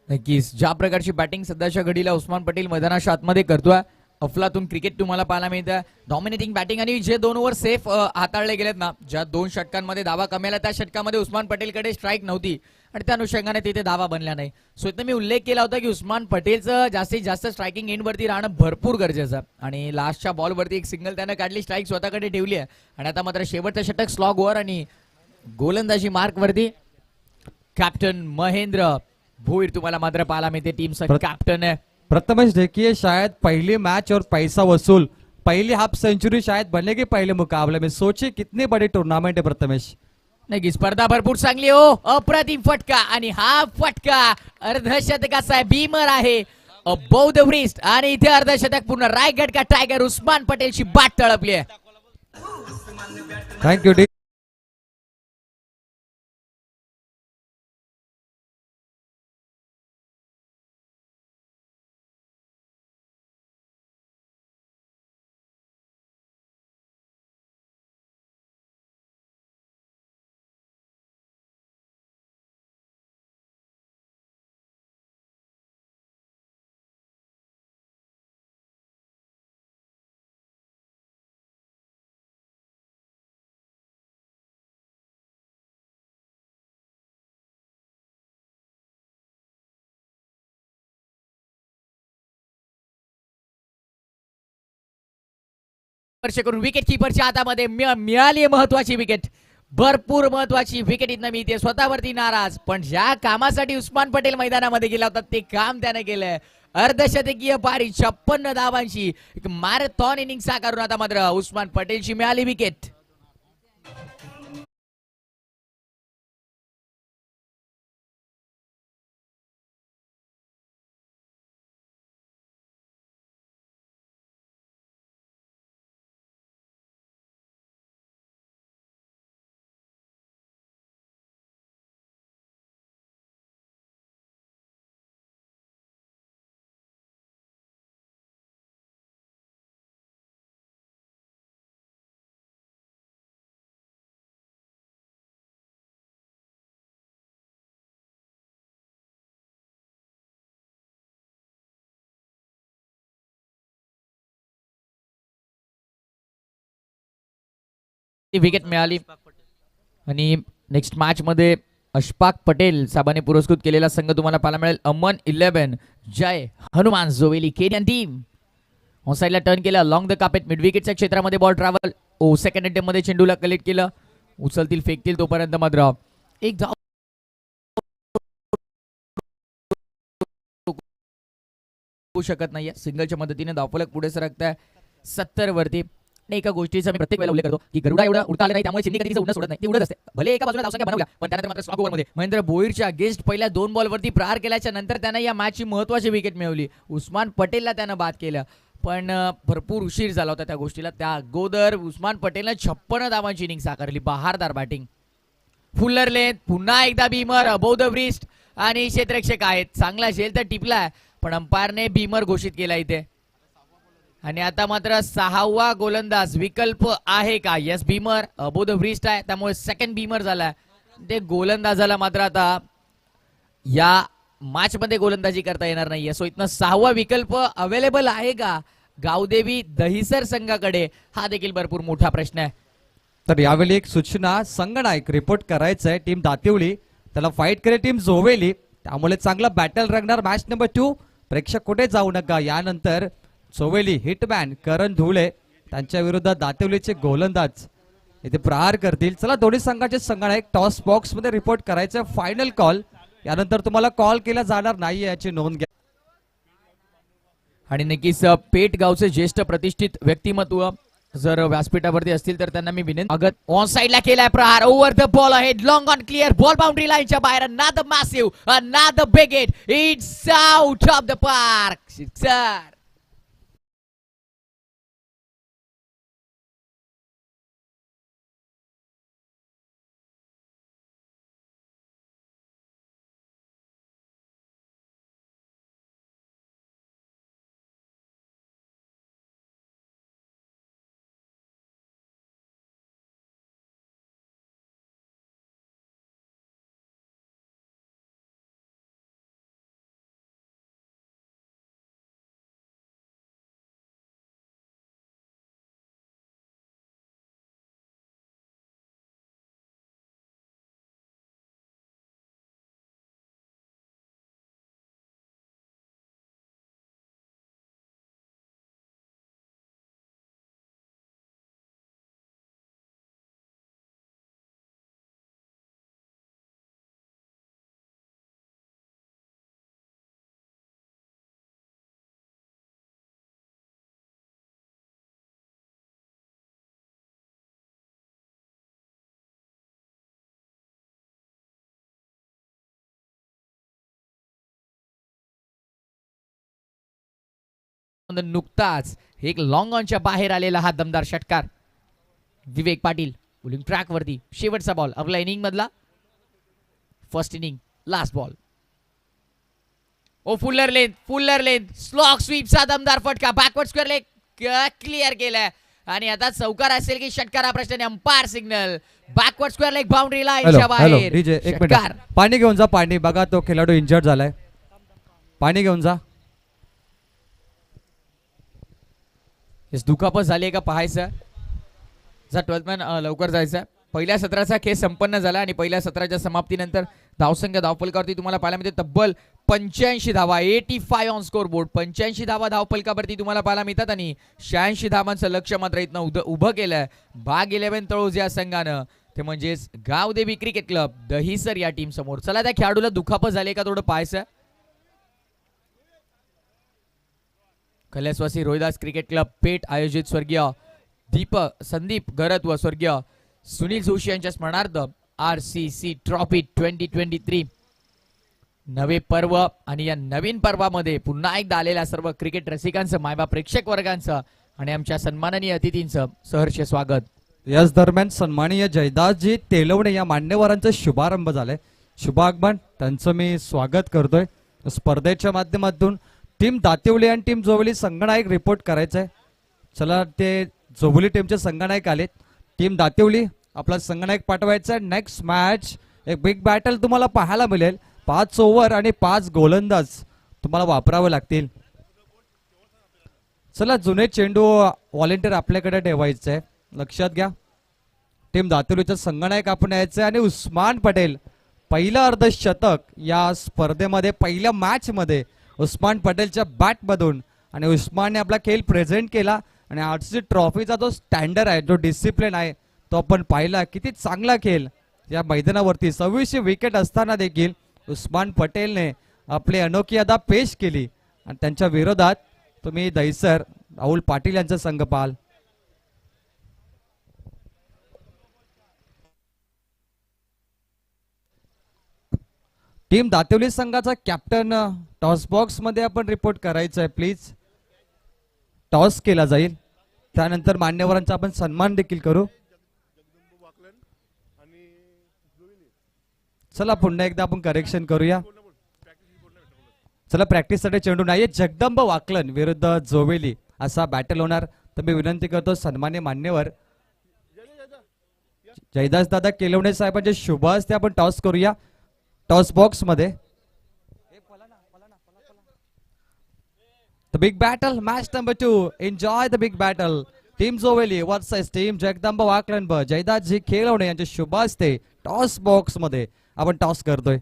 नक्कीच ज्या प्रकारची बॅटिंग सध्याच्या घडीला उस्मान पटेल मैदानाच्या आतमध्ये करतोय, अफलातून क्रिकेट तुम्हाला पाहायला मिळतं. डॉमिनेटिंग बॅटिंग आणि जे 2 ओव्हर सेफ हाताळले गेलेत ना, ज्या 2 षटकांमध्ये धावा कमेला त्या षटकामध्ये उस्मान पटेलकडे स्ट्राईक नव्हती आणि त्या अनुषंगाने तिथे धावा बनल्या नाही. सो इथं मी उल्लेख केला होता की उस्मान पटेलचं जास्तीत जास्त स्ट्रायकिंग एंडवरती राहणं भरपूर गरजेचं आहे. आणि लास्टच्या बॉलवरती एक सिंगल त्यानं काढली, स्ट्राईक स्वतःकडे ठेवली आहे. आणि आता मात्र शेवटचं षटक स्लॉग ओव्हर आणि गोलंदाजी मार्कवरती कॅप्टन महेंद्र भोईर तुम्हाला मात्र पाहायला मिळते. टीमचा कॅप्टन आहे. प्रथमेश देखिए शायद पहली मैच और पैसा वसूल, पहली हाफ सेंचुरी शायद बनेगी पहले मुकाबले में. सोचिए कितनी बड़ी टूर्नामेंट है प्रथमेश. नाही स्पर्धा भरपूर चांगली हो. अप्रतिम फटका आणि हा फटका अर्धशतकाचा आहे. बीमर आहे अबोव द व्रिस्ट आणि इथे अर्धशतक पूर्ण. रायगड का टायगर उस्मान पटेलची बाट तळपली आहे. Thank you. स्पर्श करून विकेट किपरच्या हातामध्ये मिळाली महत्वाची विकेट. भरपूर महत्वाची विकेट इथनं मिळते. स्वतःवरती नाराज, पण ज्या कामासाठी उस्मान पटेल मैदानामध्ये गेला होता ते काम त्याने केलंय. अर्धशतकीय पारी 56 धावांची एक मॅरेथॉन इनिंग साकारून आता मात्र उस्मान पटेलची मिळाली विकेट. विकेट मिळाली आणि नेक्स्ट मॅच मध्ये अशफाक पटेल साहेबांनी पुरस्कृत केलेला संघ तुम्हाला पाहायला मिळेल. अमन 11 जय Hanuman Joveli Kenyon team. On साइडला टर्न केला लॉंग द कार्पेट. मिड विकेटच्या क्षेत्रामध्ये बॉल ट्रॅव्हल. सेकंड अटेम्प्ट मध्ये चेंडूला कलेक्ट केलं. उचलतील फेकतील तोपर्यंत मात्र एक धाव होऊ शकत नाहीये. सिंगलच्या मदतीने धावफलक पुढे सरकताय 70 वरती. आणि एका गोष्टीचा मी प्रत्येक वेळेला उल्लेख करतो की गरुडा एवढा उडता आला नाही त्यामुळे चिमणी कधी तिचं उडणं सोडत नाही. ती उडत असते. भले एका बाजूला धावसंख्या बनवल्या पण त्यानंतर मात्र स्लॉग ओव्हरमध्ये महेंद्र भोईरच्या अगेन्स्ट पहिल्या 2 बॉलवरती प्रहार केल्याच्या नंतर त्यानं या मॅचची महत्वाची विकेट मिळवली. उस्मान पटेलला त्यानं बाद केलं पण भरपूर उशीर झाला होता त्या गोष्टीला. त्या अगोदर उस्मान पटेलनं 56 धावांची इनिंग साकारली. बहारदार बॅटिंग. फुल्लर लेंथ पुन्हा एकदा बीमर अबोव द व्रिस्ट आणि क्षेत्ररक्षक आहेत. चांगला झेल तर टिपलाय पण अंपायरने बीमर घोषित केला इथे. आणि आता मात्र 6वा गोलंदाज विकल्प आहे का? Yes Beamer above the wrist आहे त्यामुळे सेकंड बीमर झालाय. ते गोलंदाजाला मात्र आता या मॅच मध्ये गोलंदाजी करता येणार नाहीये. सो इथनं 6वा विकल्प अवेलेबल आहे का गावदेवी दहिसर संघाकडे? हा देखील भरपूर मोठा प्रश्न आहे. तर यावेळी एक सूचना, संगनायक रिपोर्ट करायचंय टीम दातिवली, त्याला फाईट करेल टीम जोवेली. त्यामुळे चांगला बॅटल रंगणार मॅच नंबर 2. प्रेक्षक कुठे जाऊ नका. यानंतर चोवेली हिटमॅन करण धुळे त्यांच्या विरोधात दातिवलीचे गोलंदाज इथे प्रहार करतील. चला दोन्ही संघाचे संगणक टॉस बॉक्स मध्ये रिपोर्ट करायचं. फायनल कॉल यानंतर तुम्हाला कॉल केला जाणार नाही याची नोंद घ्या. आणि नक्कीच पेठ गावचे ज्येष्ठ प्रतिष्ठित व्यक्तिमत्व जर व्यासपीठावरती असतील तर त्यांना मी विनंती. ऑन साइडला केलाय प्रहार. Over the ball ahead long on clear. Ball boundary लाईनच्या बाहेर. Another massive another big hit. It's out of the park. Sixer. नुकताच एक लॉंग ऑनच्या बाहेर आलेला हा दमदार षटकार. विवेक पाटील बोलिंग ट्रॅक वरती. शेवटचा बॉल आपल्या इनिंग मधला. First inning last ball. Oh fuller length slog स्वीपचा दमदार फटका. बॅकवर्ड स्क्वेअर लेग क्लिअर केलाय आणि आता चौकार असेल की षटकार हा प्रश्न. Umpire signal. Backward square leg boundary लाईनच्या बाहेर. डीजे एक षटकार. मिनिट पाणी घेऊन जा. पाणी बघा तो खेळाडू इंजर्ड झालाय. पाणी घेऊन जा. दुखापत झाली आहे का पाहायचं. जा 12th मॅन लवकर जायचं. पहिल्या सत्राचा खेळ संपन्न झाला आणि पहिल्या सत्राच्या समाप्तीनंतर धावसंख्या धावफलकावरती तुम्हाला पाहायला मिळते तब्बल 85 धावा. 85 ऑन स्कोर बोर्ड. 85 धावा धावफलकावरती तुम्हाला पाहायला मिळतात आणि 86 धावांचं लक्ष्य मात्र इथनं उभं केलंय भाग 11 तळोज या संघानं. ते म्हणजेच गावदेवी क्रिकेट क्लब दहिसर या टीम समोर. चला त्या खेळाडूला दुखापत झाली का थोडं पाहायचं. कैलासवासी रोहिदास क्रिकेट क्लब पेठ आयोजित स्वर्गीय संदीप गरत व स्वर्गीय सुनील जोशी यांच्या स्मरणार्थ RCC ट्रॉफी 2023 नवे पर्व आणि या नवीन पर्वामध्ये पुन्हा एकदा आलेल्या सर्व क्रिकेट रसिकांचं मायबा प्रेक्षक वर्गांचं आणि आमच्या सन्माननीय अतिथींचं सहर्ष स्वागत. याच दरम्यान सन्माननीय जयदासजी तेलवणे या मान्यवरांचा शुभारंभ झालाय. शुभागमन त्यांचं मी स्वागत करतोय. स्पर्धेच्या माध्यमातून टीम दातिवली आणि टीम जोवली संघनायक रिपोर्ट करायचंय. चला ते जोवली टीमचे संघनायक आलेत. टीम दातिवली आपला संघनायक पाठवायचा. नेक्स्ट मॅच एक बिग बॅटल तुम्हाला पाहायला मिळेल. 5 ओव्हर आणि 5 गोलंदाज तुम्हाला वापरावे लागतील. चला जुने चेंडू व्हॉलेंटियर आपल्याकडे ठेवायचे आहे. लक्षात घ्या. टीम दातिवलीचा संघनायक आपण यायचं आणि उस्मान पटेल पहिलं अर्धशतक या स्पर्धेमध्ये पहिल्या मॅच मध्ये उस्मान पटेलच्या बॅट मधून आणि उस्मानने आपला खेळ प्रेझेंट केला आणि RCC ट्रॉफीचा जो स्टँडर्ड आहे जो डिसिप्लिन आहे तो आपण पाहिला. किती चांगला खेळ या मैदानावरती. 26 विकेट असताना देखील उस्मान पटेलने आपली अनोखी अदा पेश केली आणि त्यांच्या विरोधात तुम्ही दहिसर राहुल पाटील यांचा संघ पाहाल. टीम दातिवली संघाचा कॅप्टन टॉस बॉक्स मध्ये आपण रिपोर्ट करायचा आहे. प्लीज टॉस केला जाईल. त्यानंतर मान्यवरांचा आपण सन्मान देखील करू. चला पुन्हा एकदा आपण करेक्शन करूया. चला प्रॅक्टिससाठी चेंडू नाहीये. जगदंब वाकलन विरुद्ध जोवेली असा बॅटल होणार. तर मी विनंती करतो सन्मान्य मान्यवर जयदास दादा केलवणे साहेबांचे शुभ हस्ते आपण टॉस करूया. टॉस बॉक्स मध्ये The big battle, match number 2. Enjoy the big battle. Team Joveli versus team Jagdamb वाकलनब. जयदासजी खेळवणे यांच्या शुभ हस्ते टॉस बॉक्स मध्ये आपण टॉस करतोय.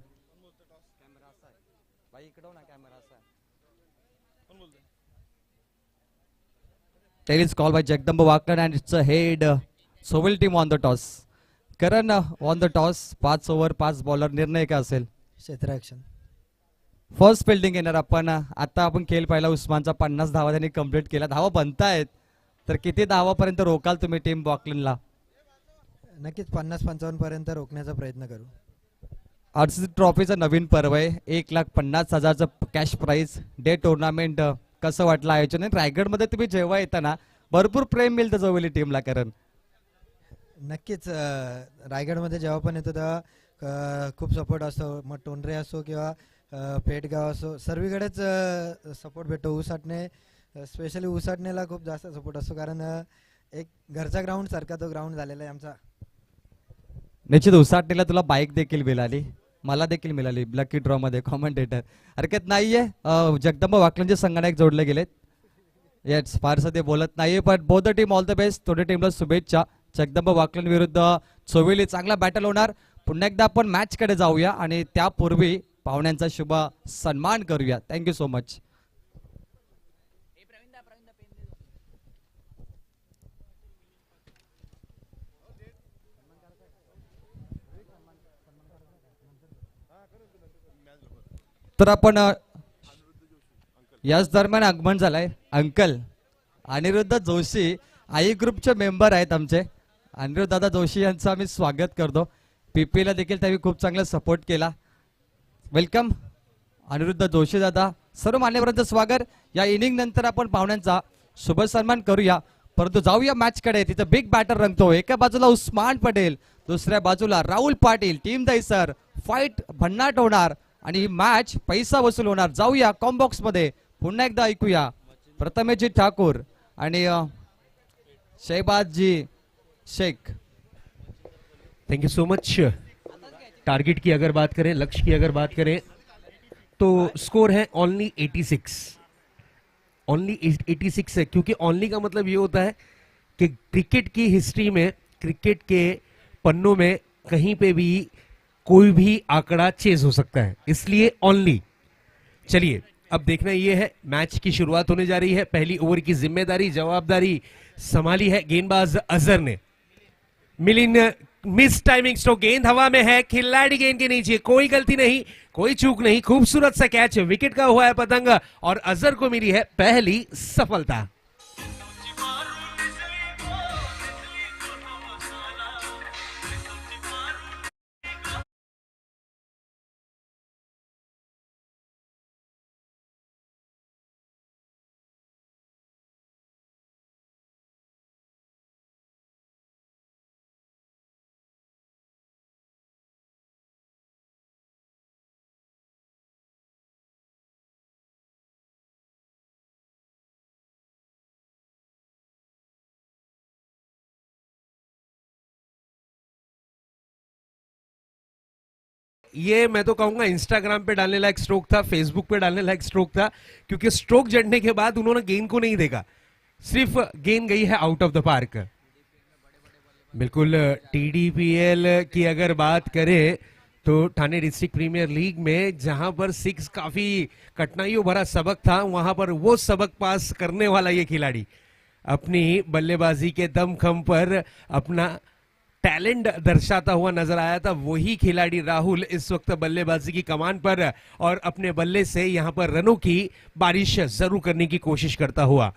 Tail is called by Jagdamba Waklan and it's a head. Sovel team on the toss. Karan on the toss. 5 over 5 bowler. निर्णय काय असेल. क्षेत्ररक्षण. फर्स्ट फिल्डिंग येणार आपण. आता आपण खेळ पाहिला उस्मानचा 50 धावा त्यांनी कंप्लीट केला. धावा बनतायत तर किती धावापर्यंत रोकाल तुम्ही टीम बॉकलिनला. नक्कीच 50-55 पर्यंत रोखण्याचा प्रयत्न करू. RCC ट्रॉफीचं नवीन पर्व आहे. 1,50,000चं कॅश प्राइज डे टुर्नामेंट. कसं वाटलं आयोजन. रायगडमध्ये तुम्ही जेव्हा येता ना भरपूर प्रेम मिळतं जोवेली टीमला. कारण नक्कीच रायगडमध्ये जेव्हा पण येतो तेव्हा खूप सपोर्ट असतो. मग टोंडरे असो किंवा पेठगाव असो सर्वीकडेच सपोर्ट भेटतो. उसाटणे स्पेशली उसाटणेला खूप जास्त सपोर्ट असतो कारण एक घरचा ग्राउंड सारखा तो ग्राउंड झालेला आहे आमचा. निश्चित उसाटणीला तुला बाईक देखील मिळाली. मला देखील मिळाली लकी ड्रॉ मध्ये कॉमेंटेटर. हरकत नाहीये. जगदंब वाकलनचे संघनायक जोडले गेलेत. येस फारसं ते बोलत नाहीये पण both the team all the best. दोन्ही टीमला शुभेच्छा. जगदंब वाकलन विरुद्ध चोवेली चांगला बॅटल होणार. पुन्हा एकदा आपण मॅच कडे जाऊया आणि त्यापूर्वी पाहुण्यांचा शुभ सन्मान करूया. Thank you so much. तर आपण याच दरम्यान आगमन झालंय अंकल अनिरुद्ध जोशी आई ग्रुपचे मेंबर आहेत आमचे. अनिरुद्ध दादा जोशी यांचं आम्ही स्वागत करतो. पीपीला देखील त्यांनी खूप चांगला सपोर्ट केला. वेलकम अनिरुद्ध जोशी दादा. सर्व मान्यवरांचं स्वागत. या इनिंग नंतर आपण पाहुण्यांचा शुभ सन्मान करूया, परंतु जाऊया मॅच कडे. तिथं बिग बॅटर रंगतो. एका बाजूला उस्मान पटेल, दुसऱ्या बाजूला राहुल पाटील. टीम दहीसर फाईट भन्नाट होणार आणि ही मॅच पैसा वसूल होणार. जाऊया कॉम्बॉक्स मध्ये पुन्हा एकदा ऐकूया प्रथमेशजी ठाकूर आणि Shahbazji Shaikh. Thank you so much. Target की अगर बात करें, लक्ष्य की अगर बात करें, तो स्कोर है ओनली 86. ओनली 86 है, क्योंकि ओनली का मतलब ये होता है कि क्रिकेट की हिस्ट्री में, क्रिकेट के पन्नों में कहीं पे भी कोई भी आंकड़ा चेंज हो सकता है, इसलिए ओनली. चलिए अब देखना ये है, मैच की शुरुआत होने जा रही है. पहली ओवर की जिम्मेदारी, जवाबदारी संभाली है गेंदबाज अजहर ने. मिलिन मिस टाइमिंग स्ट्रोक, गेंद हवा में है, खिलाड़ी गेंद के नीचे, कोई गलती नहीं, कोई चूक नहीं. खूबसूरत सा कैच, विकेट का हुआ है पतंग और अजहर को मिली है पहली सफलता. ये मैं तो कहूंगा इंस्टाग्राम पे डालने लायक स्ट्रोक था, फेसबुक पे डालने लायक स्ट्रोक था, क्योंकि स्ट्रोक जड़ने के बाद उन्होंने गेंद को नहीं देखा, सिर्फ गेंद गई है आउट ऑफ द पार्क. बिल्कुल. टीडीपीएल की अगर बात करें तो ठाणे डिस्ट्रिक्ट प्रीमियर लीग में जहां पर 6 काफी कठिनाइयों भरा सबक था, वहां पर वो सबक पास करने वाला ये खिलाड़ी अपनी बल्लेबाजी के दमखम पर अपना टैलेंट दर्शाता हुआ नजर आया था. वही खिलाड़ी राहुल इस वक्त बल्लेबाजी की कमान पर और अपने बल्ले से यहां पर रनों की बारिश जरूर करने की कोशिश करता हुआ.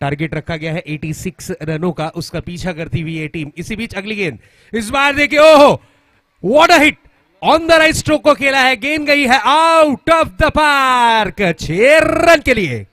टारगेट रखा गया है 86 रनों का, उसका पीछा करती हुई ये टीम. इसी बीच अगली गेंद इस बार देखिए, ओहो what a hit, on the right stroke को खेला है, गेंद गई है out of the park 6 run के लिए.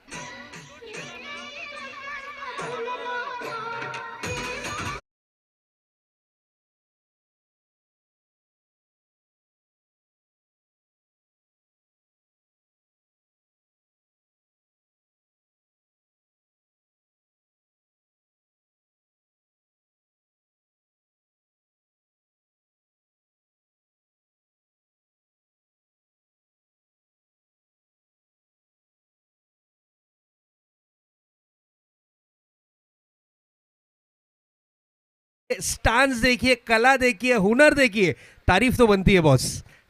स्टांस देखिए, कला देखिए, हुनर देखिए, तारीफ तो बनती है बॉस.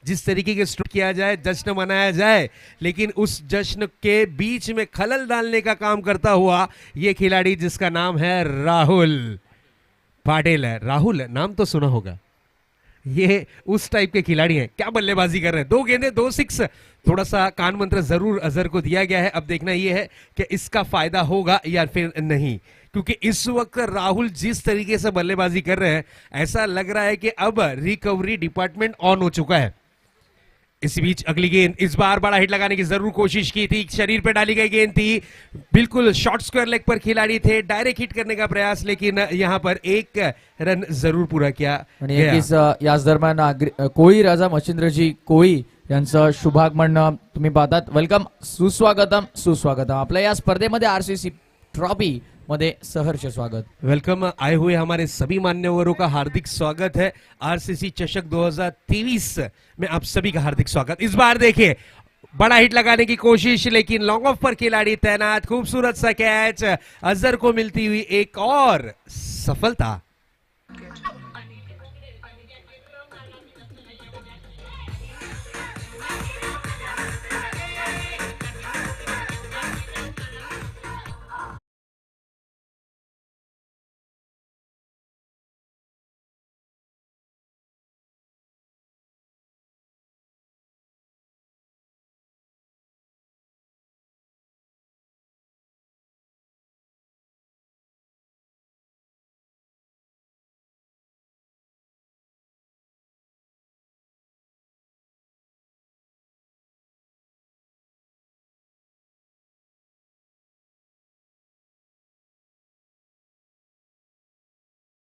जिस तरीके के स्ट्रोक किया जाए, जश्न मनाया जाए, लेकिन उस जश्न के बीच में खलल डालने का काम करता हुआ यह खिलाड़ी जिसका नाम है राहुल पाटिल है. राहुल नाम तो सुना होगा, ये उस टाइप के खिलाड़ी हैं. क्या बल्लेबाजी कर रहे हैं, 2 गेंदें 2 सिक्स. थोड़ा सा कान मंत्र जरूर अजहर को दिया गया है. अब देखना यह है कि इसका फायदा होगा या फिर नहीं, क्योंकि इस वक्त राहुल जिस तरीके से बल्लेबाजी कर रहे हैं, ऐसा लग रहा है कि अब रिकवरी डिपार्टमेंट ऑन हो चुका है. इसी बीच अगली गेंद, इस बार बड़ा हिट लगाने की जरूर कोशिश की थी, शरीर पे डाली गई गेंद थी, बिल्कुल शॉर्ट स्क्वायर लेग पर खिलाड़ी थे, डायरेक्ट हिट करने का प्रयास, लेकिन यहां पर 1 रन जरूर पूरा किया आणि गया. नक्कीच याच दरम्यान कोळी राजा मच्छिंद्रजी कोळी यांचं शुभागमन तुम्ही पाहतात. वेलकम, सुस्वागतम सुस्वागतम. आपल्या या स्पर्धेमध्ये आरसीसी ट्रॉफी मध्ये सहर्ष स्वागत. वेलकम. आए हुए हमारे सभी मान्यवरों का हार्दिक स्वागत है. आरसीसी चषक 2023 में आप सभी का हार्दिक स्वागत. इस बार देखिए बड़ा हिट लगाने की कोशिश, लेकिन लॉन्ग ऑफ पर खिलाड़ी तैनात, खूबसूरत सा कैच, अजहर को मिलती हुई एक और सफलता.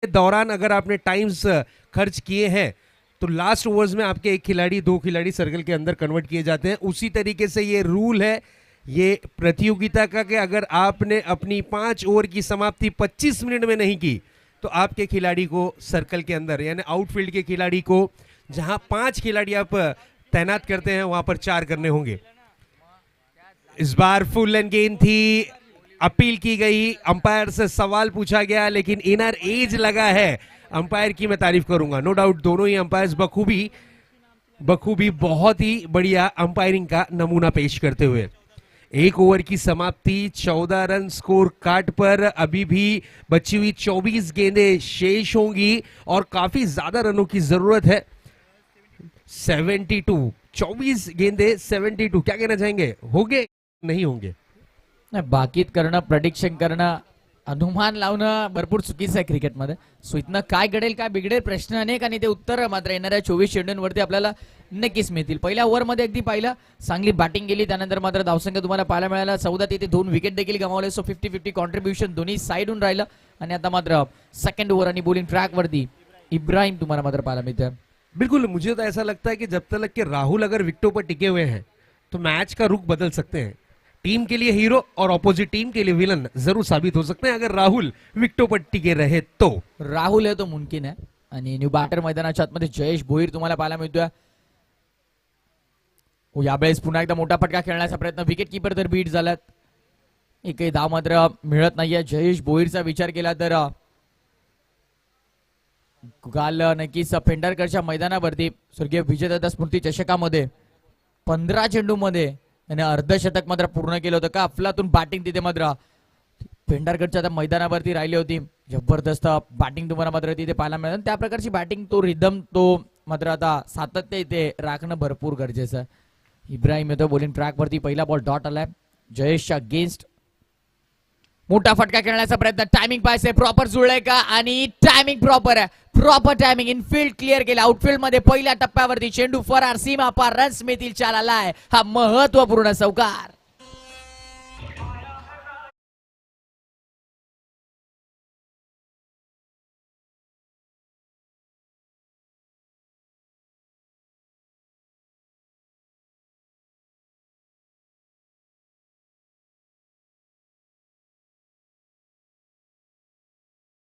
दौरान अगर आपने टाइम्स खर्च किए हैं तो लास्ट ओवर्स में आपके एक खिलाड़ी, दो खिलाड़ी सर्कल के अंदर कन्वर्ट किए जाते हैं। उसी तरीके से ये रूल है ये प्रतियोगिता का कि अगर आपने अपनी 5 ओवर की समाप्ति 25 मिनट में नहीं की तो आपके खिलाड़ी को सर्कल के अंदर यानी आउटफील्ड के खिलाड़ी को, जहां 5 खिलाड़ी आप तैनात करते हैं वहां पर 4 करने होंगे। इस बार फुल लेंथ गेंद थी, अपील की गई, अंपायर से सवाल पूछा गया लेकिन इनर एज लगा है। अंपायर की मैं तारीफ करूंगा, नो डाउट दोनों ही अंपायर्स बखूबी बहुत ही बढ़िया अंपायरिंग का नमूना पेश करते हुए। 1 ओवर की समाप्ति 14 रन स्कोर कार्ड पर, अभी भी बची हुई 24 गेंदें शेष होंगी और काफी ज्यादा रनों की जरूरत है। 72, 24 गेंदें 72, क्या कहना चाहेंगे, होंगे नहीं होंगे? नाही, बाकीत करणं, प्रेडिक्शन करणं, अनुमान लावणं भरपूर चुकीचं आहे क्रिकेटमध्ये. सो इथनं काय घडेल काय बिघडेल प्रश्न अनेक आणि ते उत्तर मात्र येणाऱ्या 24 चेंडूंवरती आपल्याला नक्कीच मिळतील. पहिल्या ओव्हरमध्ये अगदी पाहिलं चांगली बॅटिंग केली, त्यानंतर मात्र धावसंख्या तुम्हाला पाहायला मिळाला. 14 तिथे 2 विकेट देखील गमावले. सो 50-50 कॉन्ट्रीब्युशन दोन्ही साईडून राहिलं आणि आता मात्र सेकंड ओव्हर आणि बॉलिंग ट्रॅक वरती इब्राहिम तुम्हाला मात्र पाहायला मिळतोय. बिल्कुल, मुझे तो ऐसा लगता है कि जब तक कि राहुल अगर विकेटों पर टिके हुए हैं तो मैच का रुख बदल सकते हैं। टीम के लिए हीरो और ऑपोजिट टीम के लिए विलन जरूर साबित हो सकते हैं अगर राहुल विकेटों पर टिके रहे तो। राहुल आहे तो मुमकिन आहे. आणि न्यू बॅटर मैदानाच्या आतमध्ये जयेश भोईर तुम्हाला पाहायला मिळतोय. यावेळेस पुन्हा एकदा मोठा फटका खेळण्याचा प्रयत्न, विकेट किपर तर बीट झालात, एकही धाव मात्र मिळत नाहीये. जयेश भोईरचा विचार केला तर काल नक्कीच पेंढारकरच्या मैदानावरती स्वर्गीय विजयदादा स्मृती चषकामध्ये 15 चेंडूमध्ये त्याने अर्धशतक मात्र पूर्ण केलं होतं. का अफलातून बॅटिंग तिथे मात्र पेंढारकरच्या त्या मैदानावरती राहिली होती. जबरदस्त बॅटिंग तुम्हाला मात्र तिथे पाहायला मिळालं. त्या प्रकारची बॅटिंग, तो रिदम, तो मात्र आता सातत्य इथे राखणं भरपूर गरजेचं आहे. इब्राहिम येतो बॉलिंग ट्रॅक वरती, पहिला बॉल डॉट आलाय जयेशच्या अगेन्स्ट. मोठा फटका खेळण्याचा प्रयत्न, टायमिंग पाहिजे, प्रॉपर जुळलंय का, आणि टायमिंग प्रॉपर आहे, प्रॉपर टायमिंग. इनफिल्ड क्लिअर केलं, आउटफिल्ड मध्ये पहिल्या टप्प्यावरती चेंडू फरार, सीमा पार, रन्स मिळतील, चाल आलाय. हा महत्वपूर्ण चौकार.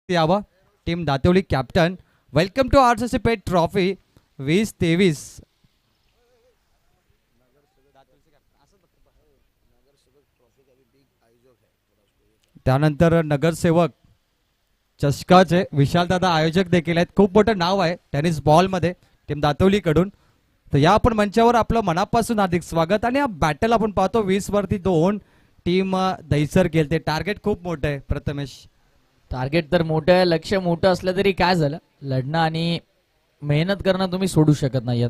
यावं team Dativali captain, welcome to RCC पेट ट्रॉफी 2023. त्यानंतर नगरसेवक चषकाचे विशालदादा आयोजक देखील आहेत. खूप मोठं नाव आहे टेनिस बॉल मध्ये टीम दातेवली कडून. तर या आपण मंचावर आपलं मनापासून हार्दिक स्वागत. आणि हा बॅटल आपण पाहतो 20 वरती 2 टीम दहीसर खेळते. टार्गेट खूप मोठं आहे प्रथमेश. टार्गेट तर मोठं आहे, लक्ष मोठं असलं तरी काय झालं, लढणं आणि मेहनत करणं तुम्ही सोडू शकत नाही.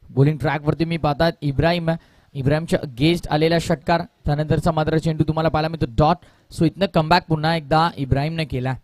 बॉलिंग ट्रॅक वरती मी पाहतात इब्राहिम, इब्राहिमच्या अगेन्स्ट आलेला षटकार, त्यानंतरचा मात्र चेंडू तुम्हाला पाहायला मिळतो डॉट. सो इथनं कमबॅक पुन्हा एकदा इब्राहिमने केला.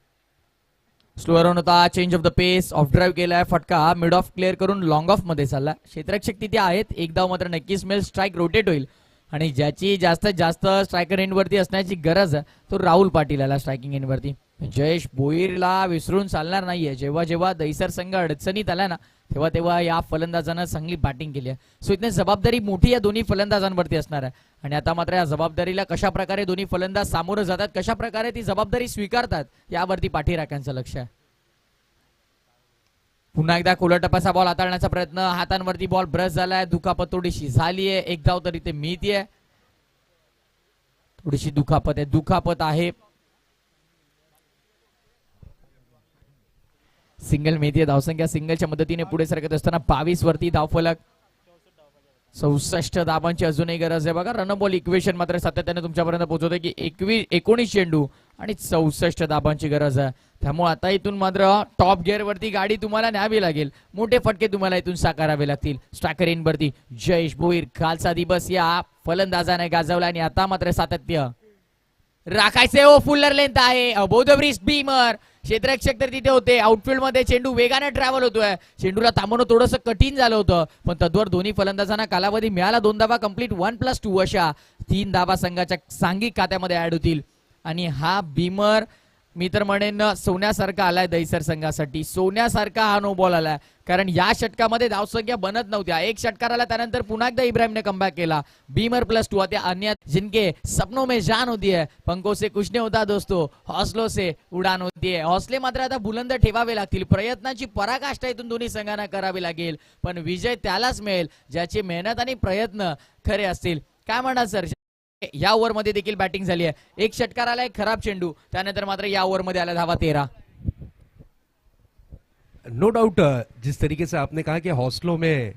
स्लोअर ऑन होता, change of the pace, off drive केलाय, फटका मिड ऑफ क्लिअर करून लॉंग ऑफ मध्ये चालला. क्षेत्ररक्षक तिथे आहेत, एक धाव मात्र नक्कीच मिळेल, स्ट्राईक रोटेट होईल. आणि ज्याची जास्तीत जास्त स्ट्रायकर एंड वरती असण्याची गरज आहे तो राहुल पाटील आला स्ट्रायकिंग एंड वरती. जयेश भोईरला विसरून चालणार नाहीये. जेव्हा जेव्हा दहीसर संघ अडचणीत आला ना तेव्हा तेव्हा या फलंदाजानं चांगली बॅटिंग केली आहे. सो इथने जबाबदारी मोठी या दोन्ही फलंदाजांवरती असणार आहे. आणि आता मात्र या जबाबदारीला कशा प्रकारे दोन्ही फलंदाज सामोरं जातात, कशा प्रकारे ती जबाबदारी स्वीकारतात, यावरती पाठीराख्यांचं लक्ष आहे. पुन्हा एकदा खोला टप्प्याचा बॉल हाताळण्याचा प्रयत्न, हातांवरती बॉल ब्रश झालाय, दुखापत थोडीशी झालीये, एक धाव तरी ते मिळतीये. थोडीशी दुखापत आहे. सिंगल मिळतीये, धावसंख्या सिंगलच्या मदतीने पुढे सरकत असताना 22 वरती धावफलक. 64 धाबांची अजूनही गरज आहे. बघा रन बॉल इक्वेशन मात्र सातत्याने तुमच्यापर्यंत पोहोचवते की 19 चेंडू आणि 64 धाबांची गरज आहे. त्यामुळे आता इथून मात्र टॉप गिअर वरती गाडी तुम्हाला न्यावी लागेल. मोठे फटके तुम्हाला इथून साकारावे लागतील. स्ट्रायकर इन वरती जयेश भोईर, खालचा दिवस या फलंदाजाने गाजवला आणि आता मात्र सातत्य राखायचे. ओ फुल्लर लेंथ आहे, अबोव द ब्रिज बीमर, क्षेत्ररक्षक तर तिथे होते. आउटफील्ड मध्ये चेंडू वेगाने ट्रॅव्हल होतोय. चेंडूला थांबवणं थोडंसं कठीण झालं होतं, पण तद्वार दोन्ही फलंदाजांना कालावधी मिळाला. 2 धावा कंप्लीट, 1+2 अशा 3 धावा संघाच्या सांघिक खात्यामध्ये ऍड होतील. आणि हा बीमर मी तर म्हणेन सोन्यासारखा आलाय दहिसर संघासाठी. सोन्यासारखा हा नो बॉल आलाय, कारण या षटकामध्ये धावसंख्या बनत नव्हत्या. एक षटकार आला त्यानंतर पुन्हा एकदा इब्राहिमने कमबॅक केला. बीमर +2 आते अन्य जिनके सपनों में जान होती है, पंखों से कुछ नहीं होता दोस्तों, हौसलों से उडान होती है. हौसले मात्र आता बुलंद ठेवावे लागतील. प्रयत्नाची पराकाष्ठा इथून दोन्ही संघांना करावी लागेल, पण विजय त्यालाच मिळेल ज्याची मेहनत आणि प्रयत्न खरे असतील. काय म्हणा सर, या ओव्हरमध्ये देखील बॅटिंग झाली आहे. एक षटकार आला, एक खराब चेंडू, त्यानंतर मात्र या ओव्हरमध्ये आला धावा 13. नो डाउट जिस तरीके से आपने कहा कि हौसलों में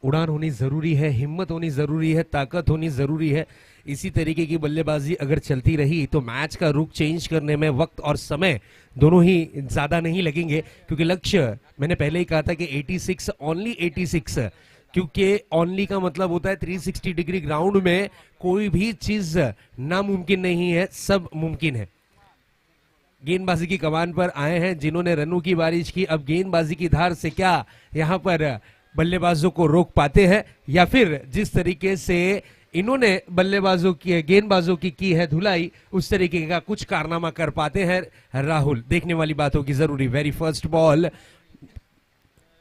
उड़ान होनी जरूरी है, हिम्मत होनी जरूरी है, ताकत होनी जरूरी है, इसी तरीके की बल्लेबाजी अगर चलती रही तो मैच का रुख चेंज करने में वक्त और समय दोनों ही ज्यादा नहीं लगेंगे. क्योंकि लक्ष्य मैंने पहले ही कहा था कि 86 ओनली 86, क्योंकि ओनली का मतलब होता है 360 डिग्री ग्राउंड में कोई भी चीज नामुमकिन नहीं है, सब मुमकिन है. गेंदबाजी की कमान पर आए हैं जिन्होंने रनों की बारिश की. अब गेंदबाजी की धार से क्या यहां पर बल्लेबाजों को रोक पाते हैं, या फिर जिस तरीके से इन्होंने बल्लेबाजों की गेंदबाजों की है धुलाई, उस तरीके का कुछ कारनामा कर पाते हैं राहुल. देखने वाली बातों की जरूरी. Very first ball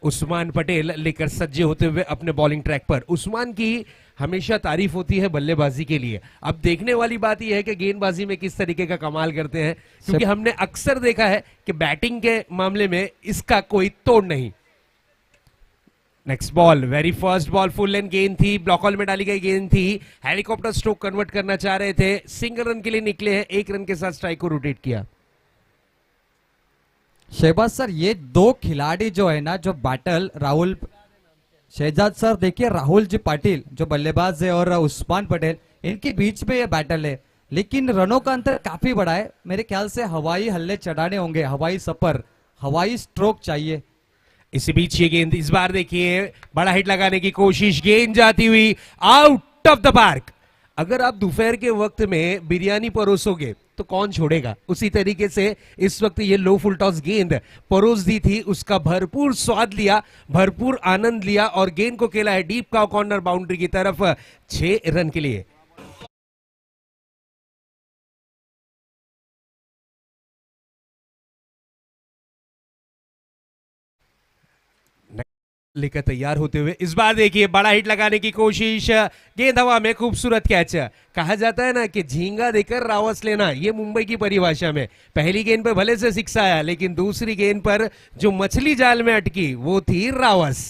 Usman Patel लेकर सज्जे होते हुए अपने बॉलिंग ट्रैक पर. उस्मान की हमेशा तारीफ होती है बल्लेबाजी के लिए. अब देखने वाली बात यह है कि गेंदबाजी में किस तरीके का कमाल करते हैं, क्योंकि हमने अक्सर देखा है कि बैटिंग के मामले में इसका कोई तोड़ नहीं. Next ball, very first ball full length गेंद थी, ब्लॉक हॉल में डाली गई गेंद थी. हेलीकॉप्टर स्ट्रोक कन्वर्ट करना चाह रहे थे, सिंगल रन के लिए निकले हैं, 1 रन के साथ स्ट्राइक को रोटेट किया. शहबाज सर, ये दो खिलाड़ी जो है ना, जो बैटल राहुल शहजाद सर, देखिए राहुल जी पाटिल जो बल्लेबाज है और उस्मान पटेल, इनके बीच में ये बैटल है, लेकिन रनों का अंतर काफी बड़ा है. मेरे ख्याल से हवाई हल्ले चढ़ाने होंगे, हवाई सफर, हवाई स्ट्रोक चाहिए. इसी बीच ये गेंद इस बार देखिए बड़ा हिट लगाने की कोशिश, गेंद जाती हुई आउट ऑफ द पार्क. अगर आप दोपहर के वक्त में बिरयानी परोसोगे तो कौन छोड़ेगा. उसी तरीके से इस वक्त ये लो फुल टॉस गेंद परोस दी थी, उसका भरपूर स्वाद लिया, भरपूर आनंद लिया और गेंद को खेला है डीप का कॉर्नर बाउंड्री की तरफ 6 रन के लिए. लेकर तैयार होते हुए इस बार देखिए बड़ा हिट लगाने की कोशिश, गेंद हवा में, खूबसूरत कैच. कहा जाता है ना कि झींगा देकर रावस लेना, ये मुंबई की परिभाषा में. पहली गेंद पर भले से 6 आया, लेकिन दूसरी गेंद पर जो मछली जाल में अटकी वो थी रावस.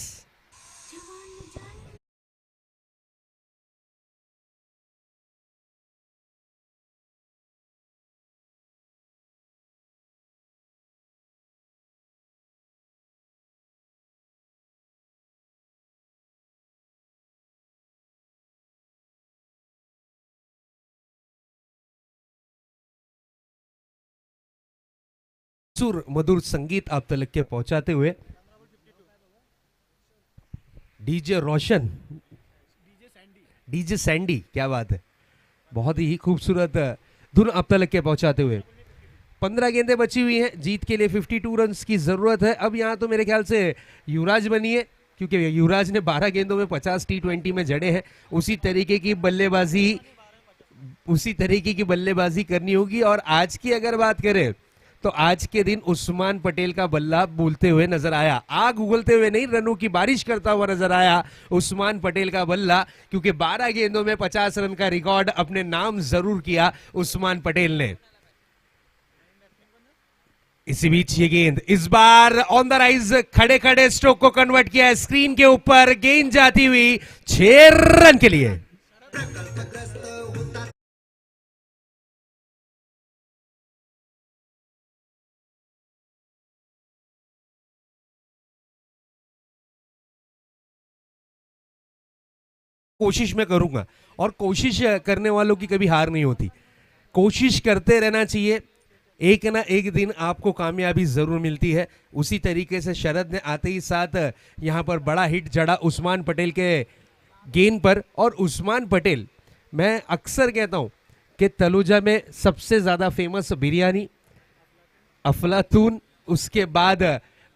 सुर मधुर संगीत आप तक के पहुंचाते हुए डीजे रोशन, डीजे सैंडी, क्या बात है, बहुत ही खूबसूरत धुन आप तक के पहुंचाते हुए. 15 गेंदें बची हुई हैं, जीत के लिए 52 रन की जरूरत है. अब यहां तो मेरे ख्याल से युवराज बनी है, क्योंकि युवराज ने 12 गेंदों में 50 T20 में जड़े हैं. उसी तरीके की बल्लेबाजी करनी होगी. और आज की अगर बात करें तो आज के दिन उस्मान पटेल का बल्ला बोलते हुए नजर आया, आग उगलते हुए नहीं, रनों की बारिश करता हुआ नजर आया उस्मान पटेल का बल्ला, क्योंकि 12 गेंदों में 50 रन का रिकॉर्ड अपने नाम जरूर किया उस्मान पटेल ने. इसी बीच ये गेंद इस बार ऑन द राइज, खड़े खड़े स्ट्रोक को कन्वर्ट किया स्क्रीन के ऊपर, गेंद जाती हुई 6 रन के लिए. कोशिश मैं करूंगा, और कोशिश करने वालों की कभी हार नहीं होती. कोशिश करते रहना चाहिए, एक ना एक दिन आपको कामयाबी जरूर मिलती है. उसी तरीके से शरद ने आते ही साथ यहां पर बड़ा हिट जड़ा उस्मान पटेल के गेंद पर. और उस्मान पटेल, मैं अक्सर कहता हूं कि तलुजा में सबसे ज्यादा फेमस बिरयानी, अफलातून, उसके बाद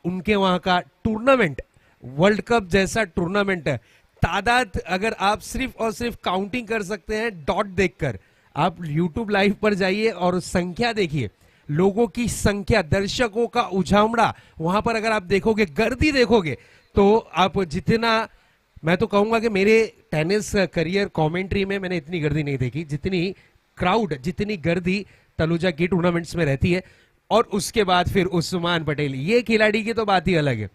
उनके वहां का टूर्नामेंट, वर्ल्ड कप जैसा टूर्नामेंट, तादाद अगर आप सिर्फ और सिर्फ काउंटिंग कर सकते हैं डॉट देखकर, आप YouTube लाइव पर जाइए और संख्या देखिए, लोगों की संख्या, दर्शकों का उजामड़ा, वहां पर अगर आप देखोगे, गर्दी देखोगे, तो आप जितना, मैं तो कहूंगा कि मेरे टेनिस करियर कमेंट्री में मैंने इतनी गर्दी नहीं देखी जितनी क्राउड, जितनी गर्दी तनुजा की टूर्नामेंट्स में रहती है। और उसके बाद फिर उस्मान पटेल, ये खिलाड़ी की तो बात ही अलग है।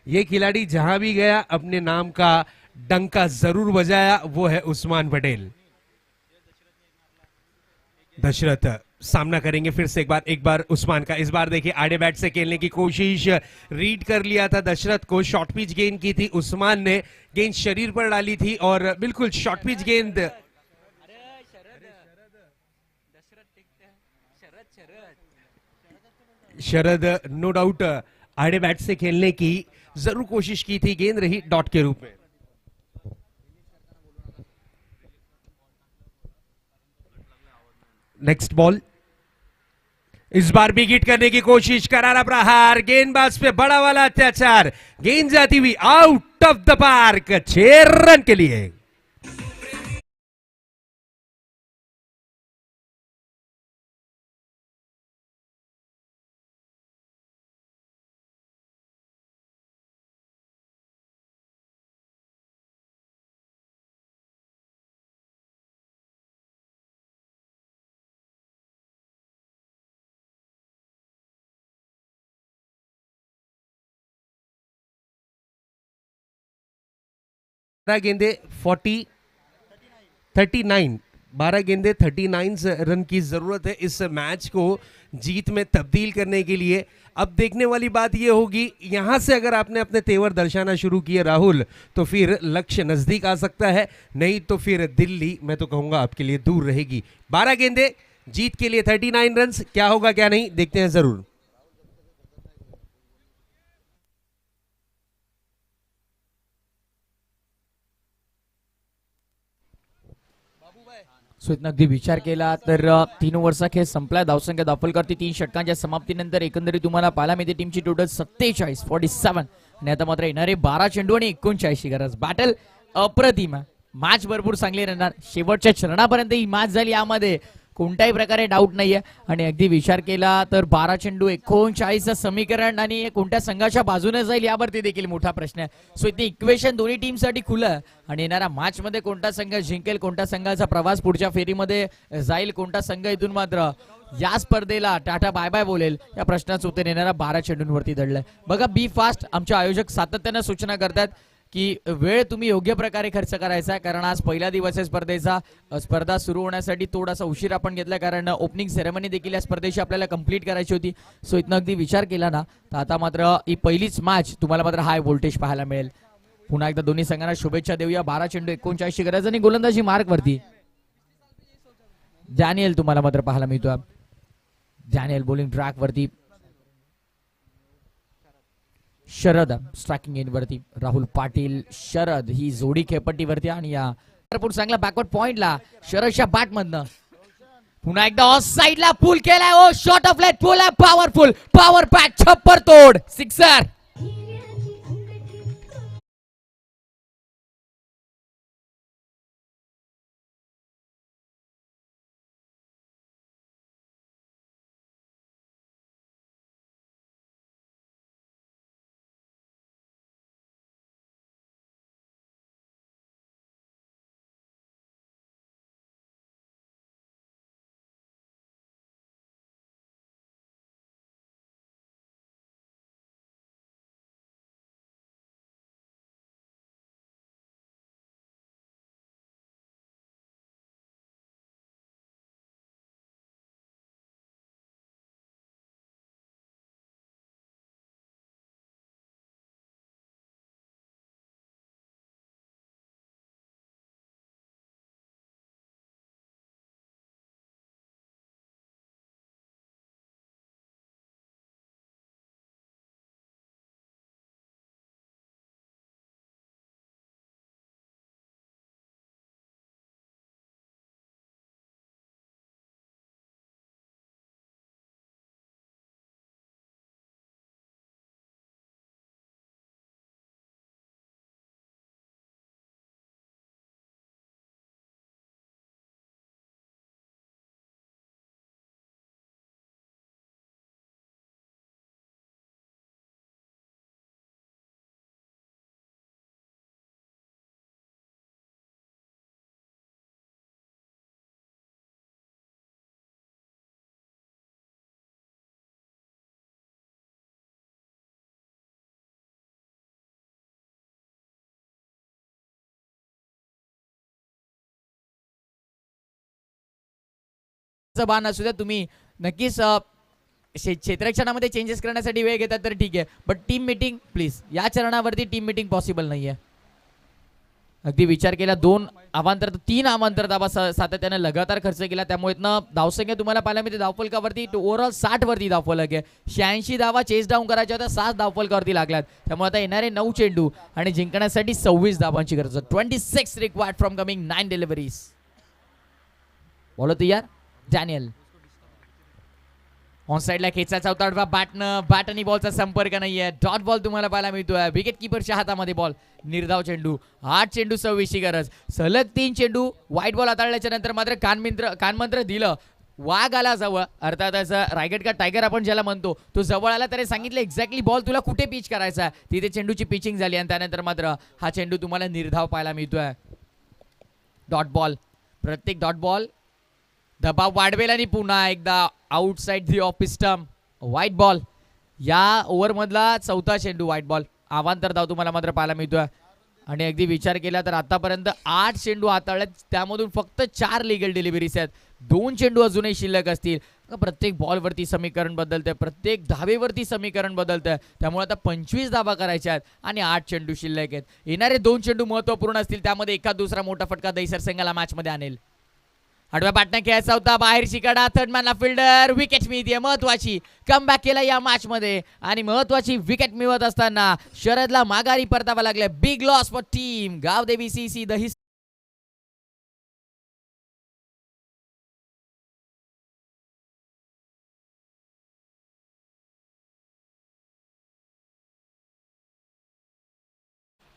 ये खिलाड़ी जहां भी गया अपने नाम का डंका जरूर बजाया, वो है उस्मान पटेल। दशरथ सामना करेंगे फिर से एक बार उस्मान का। इस बार देखिए आड़े बैट से खेलने की कोशिश, रीड कर लिया था दशरथ को, शॉर्ट पिच गेंद की थी, उस्मान ने गेंद शरीर पर डाली थी और बिल्कुल शॉर्ट पिच गेंद। शरद नो डाउट आड़े बैट से खेलने की जरूर कोशिश की थी, गेंद रही डॉट के रूप में। नेक्स्ट बॉल, इस बार भी हिट करने की कोशिश, करारा प्रहार, गेंदबाज पे बड़ा वाला अत्याचार, गेंद जाती हुई out of the park, 6 run के लिए। गेंदे 39, 12 गेंदे 39 रन की जरूरत है इस मैच को जीत में तब्दील करने के लिए। अब देखने वाली बात यह होगी, यहां से अगर आपने अपने तेवर दर्शाना शुरू किए राहुल, तो फिर लक्ष्य नजदीक आ सकता है, नहीं तो फिर दिल्ली, मैं तो कहूंगा, आपके लिए दूर रहेगी। 12 गेंदे जीत के लिए 39 रन, क्या होगा क्या नहीं देखते हैं जरूर। सो इथनं अगदी विचार केला तर 3 ओव्हरचा खेळ संपला, धावसंख्या दाखलकरती 3 षटकांच्या समाप्तीनंतर एकंदरीत तुम्हाला पाहायला मिळते टीमची टोटल 47 आणि आता मात्र येणारे 12 चेंडू आणि 39 गरज. बॅटल अप्रतिम, मॅच भरपूर चांगली राहणार, शेवटच्या चरणापर्यंत ही मॅच झाली, यामध्ये कोणत्याही प्रकारे डाऊट नाहीये. आणि अगदी विचार केला तर 12 चेंडू 39 समीकरण आणि कोणत्या संघाच्या बाजूने जाईल यावरती देखील मोठा प्रश्न आहे. सो इथे इक्वेशन दोन्ही टीमसाठी खुलं आहे आणि येणाऱ्या मॅच मध्ये कोणता संघ जिंकेल, कोणत्या संघाचा प्रवास पुढच्या फेरीमध्ये जाईल, कोणता संघ इथून मात्र या स्पर्धेला टाटा बाय बाय बोलेल, या प्रश्नाचं उत्तर येणाऱ्या 12 चेंडूंवरती दडलंय. बघा, बी फास्ट, आमचे आयोजक सातत्याने सूचना करतात की वेळ तुम्ही योग्य प्रकारे खर्च करायचा, कारण आज पहिला दिवस आहे स्पर्धेचा. स्पर्धा सुरू होण्यासाठी थोडासा उशीर आपण घेतला, कारण ओपनिंग सेरेमनी देखील या स्पर्धेची आपल्याला कंप्लीट करायची होती. सो इथनं अगदी विचार केला ना, तर आता मात्र ही पहिलीच मॅच तुम्हाला मात्र हाय व्होल्टेज पाहायला मिळेल. पुन्हा एकदा दोन्ही संघांना शुभेच्छा देऊया. 12 चेंडू 39 गरज आणि गोलंदाजी मार्क वरती डॅनियल तुम्हाला मात्र पाहायला मिळतो. डॅनियल बॉलिंग ट्रॅक वरती, शरद स्ट्रायकिंग एंड वरती, राहुल पाटील, शरद ही जोडी खेळपट्टीवरती. आणि या चांगला बॅकवर्ड पॉइंटला शरदच्या बॅट मधनं पुन्हा एकदा ऑफ साइडला पुल केलाय. ओ शॉट ऑफ लेट पुल आहे, पॉवरफुल पॉवर पॅक, छप्पर तोड, सिक्सर. बाण असू द्या, तुम्ही नक्कीच क्षेत्ररक्षणामध्ये चेंजेस करण्यासाठी वेळ घेतात तर ठीक आहे, बट टीम मीटिंग प्लीज, या चरणावरती टीम मीटिंग पॉसिबल नाहीये. अगदी विचार केला 2 अवांतर 3 अवांतर धावा सातत्याने लगातार खर्च केला, त्यामुळे धावसंख्या तुम्हाला पाहायला मिळते धावफलकावरती ओव्हरऑल 60 वरती धावफलक आहे. 86 धावा चेस डाऊन करायच्या होत्या, 7 धावफलकावरती लागल्यात. त्यामुळे आता येणारे 9 चेंडू आणि जिंकण्यासाठी 26 धावांची गरज आहे. 26 रिक्वायर्ड फ्रॉम कमिंग 9 डिलिव्हरीज. बोलो तयार डॅनियल ऑन साइडला खेचायचा होता आडवा, बॅट आणि बॉलचा संपर्क नाहीये. डॉट बॉल तुम्हाला पाहायला मिळतोय. विकेट किपरच्या हातामध्ये बॉल. निर्धाव चेंडू. 8 चेंडू 26 गरज. सलग 3 चेंडू व्हाईट बॉल हाताळल्याच्या नंतर मात्र कानमंत्र दिलं. वाघ आला जवळ, अर्थातच रायगड का टायगर आपण ज्याला म्हणतो तो जवळ आला, त्याने सांगितलं एक्झॅक्टली बॉल तुला कुठे पिच करायचा. तिथे चेंडूची पिचिंग झाली आणि त्यानंतर मात्र हा चेंडू तुम्हाला निर्धाव पाहायला मिळतोय. Dot ball. प्रत्येक डॉट बॉल दबाव वाढवेल आणि पुन्हा एकदा outside the off stump. White ball. या ओव्हरमधला 4था चेंडू व्हाईट बॉल. अवांतर धाव तुम्हाला मात्र पाहायला मिळतोय. आणि अगदी विचार केला तर आतापर्यंत 8 चेंडू हाताळल्यात, त्यामधून फक्त 4 लिगल डिलिव्हरीज आहेत. 2 चेंडू अजूनही शिल्लक असतील. प्रत्येक बॉलवरती समीकरण बदलतंय, प्रत्येक धावेवरती समीकरण बदलतंय. त्यामुळे आता 25 धावा करायच्या आहेत आणि 8 चेंडू शिल्लक आहेत. येणारे 2 चेंडू महत्त्वपूर्ण असतील, त्यामध्ये एका दुसरा मोठा फटका दहिसर संघाला मॅचमध्ये आणेल. आडव्या बॅटने खेळायचा होता, बाहेरची कडा, थर्ड मॅनला फिल्डर. विकेट मिळते महत्वाची. कमबॅक केला या मॅच मध्ये आणि महत्वाची विकेट मिळवत असताना शरदला माघारी परतावा लागले. Big loss for team Gavdevi CC Dahisar.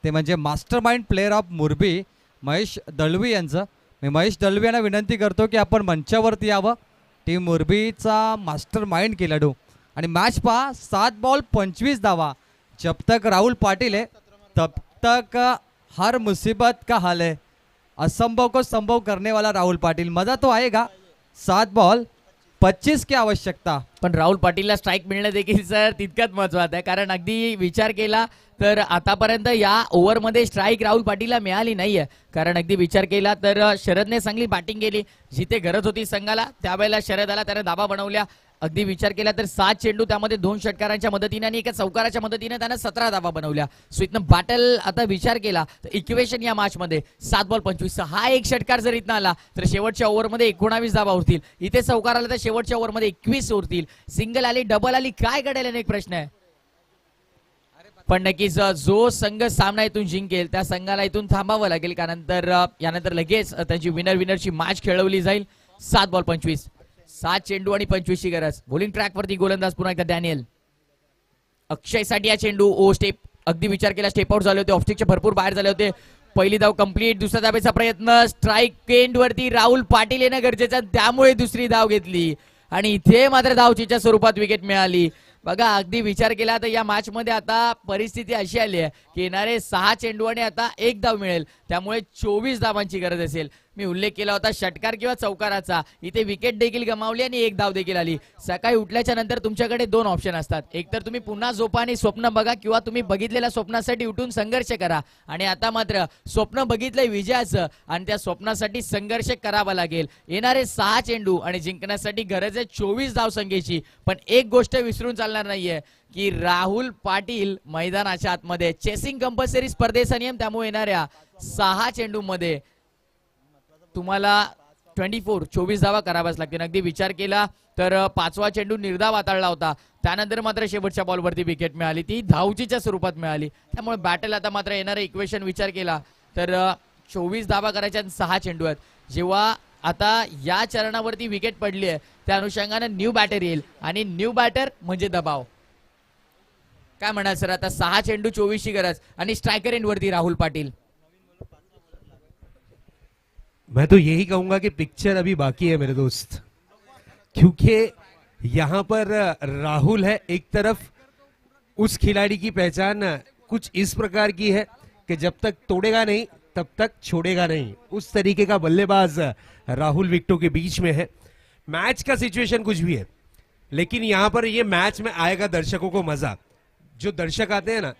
ते म्हणजे mastermind player of Murbi Mahesh Dalvi यांचं. मी महेश दळवी यांना विनंती करतो की आपण मंचावरती यावं. टीम मुरबीचा मास्टर माइंड खेळाडू आणि मॅच पहा. 7 बॉल 25 धावा. जब तक राहुल पाटिल है तब तक हर मुसीबत का हल है. असंभव को संभव करने वाला राहुल पाटिल. मजा तो आएगा. 7 बॉल 25 की आवश्यकता. पण राहुल पाटीलला स्ट्राईक मिळणं देखील सर तितकंच महत्वाचं आहे, कारण अगदी विचार केला तर आतापर्यंत या ओव्हरमध्ये स्ट्राईक राहुल पाटीलला मिळाली नाहीये. कारण अगदी विचार केला तर शरदने चांगली बॅटिंग केली, जिथे गरज होती संघाला त्यावेळेला शरद आला, त्याने धाबा बनवल्या. अगदी विचार केला तर 7 चेंडू, त्यामध्ये 2 षटकारांच्या मदतीने आणि एका चौकाराच्या मदतीने त्याने 17 धावा बनवल्या. सो इथनं बॅटल आता विचार केला तर इक्वेशन या मॅच मध्ये 7 बॉल 25. हा एक षटकार जर इथं आला तर शेवटच्या ओव्हरमध्ये 19 धावा उरतील. इथे चौकार आला तर शेवटच्या ओव्हरमध्ये 21 उरतील. सिंगल आली, डबल आली, काय घडेल एक प्रश्न आहे. पण नक्कीच जो संघ सामना इथून जिंकेल त्या संघाला इथून थांबावं लागेल, कारण यानंतर लगेच त्यांची विनरची मॅच खेळवली जाईल. 7 बॉल 25. 7 चेंडू आणि 25 ची गरज. बॉलिंग ट्रॅक वरती गोलंदाज पुन्हा एकदा डॅनियल. अक्षय साठी हा चेंडू. ओ स्टेप. अगदी विचार केला, स्टेप आउट झाले होते, ऑफस्टिकच्या भरपूर बाहेर झाले होते. पहिली धाव कंप्लीट. दुसऱ्या धावेचा प्रयत्न. स्ट्राईक एंड वरती राहुल पाटील येणं गरजेचं, त्यामुळे दुसरी धाव घेतली आणि इथे मात्र धावचीच्या स्वरूपात विकेट मिळाली. बघा अगदी विचार केला तर या मॅच मध्ये आता परिस्थिती अशी आली आहे की येणारे 6 चेंडू आणि आता 1 धाव मिळेल, त्यामुळे 24 धावांची गरज असेल. मी उल्लेख केला होता षटकार किंवा चौकाराचा. इथे विकेट देखील गमावली आणि 1 धाव देखील आली. सकाळी उठल्याच्या नंतर तुमच्याकडे 2 ऑप्शन असतात. एक तर तुम्ही पुन्हा झोपा आणि स्वप्न बघा, किंवा तुम्ही बघितलेल्या स्वप्नासाठी उठून संघर्ष करा. आणि आता मात्र स्वप्न बघितलंय विजयाचं आणि त्या स्वप्नासाठी संघर्ष करावा लागेल. येणारे 6 चेंडू आणि जिंकण्यासाठी गरज आहे 24 धाव संख्येची. पण एक गोष्ट विसरून चालणार नाहीये की राहुल पाटील मैदानाच्या आतमध्ये. चेसिंग कंपल्सरी स्पर्धेचा नियम, त्यामुळे येणाऱ्या 6 चेंडू मध्ये तुम्हाला 24 धावा कराव्याच लागतील. अगदी विचार केला तर 5वा चेंडू निर्धाव हाताळला होता, त्यानंतर मात्र शेवटच्या बॉलवरती विकेट मिळाली, ती धावचीच्या स्वरूपात मिळाली. त्यामुळे बॅटल आता मात्र येणारे इक्वेशन विचार केला तर 24 धावा करायच्या 6 चेंडू आहेत. जेव्हा आता या चरणावरती विकेट पडली आहे त्या अनुषंगाने न्यू बॅटर येईल आणि न्यू बॅटर म्हणजे दबाव. काय म्हणाल सर, आता 6 चेंडू 24 ची गरज आणि स्ट्रायकर एंड वरती राहुल पाटील. मैं तो यही कहूंगा कि पिक्चर अभी बाकी है मेरे दोस्त, क्योंकि यहाँ पर राहुल है एक तरफ. उस खिलाड़ी की पहचान कुछ इस प्रकार की है कि जब तक तोड़ेगा नहीं तब तक छोड़ेगा नहीं. उस तरीके का बल्लेबाज राहुल विक्टो के बीच में है. मैच का सिचुएशन कुछ भी है, लेकिन यहाँ पर ये मैच में आएगा दर्शकों को मजा. जो दर्शक आते हैं ना,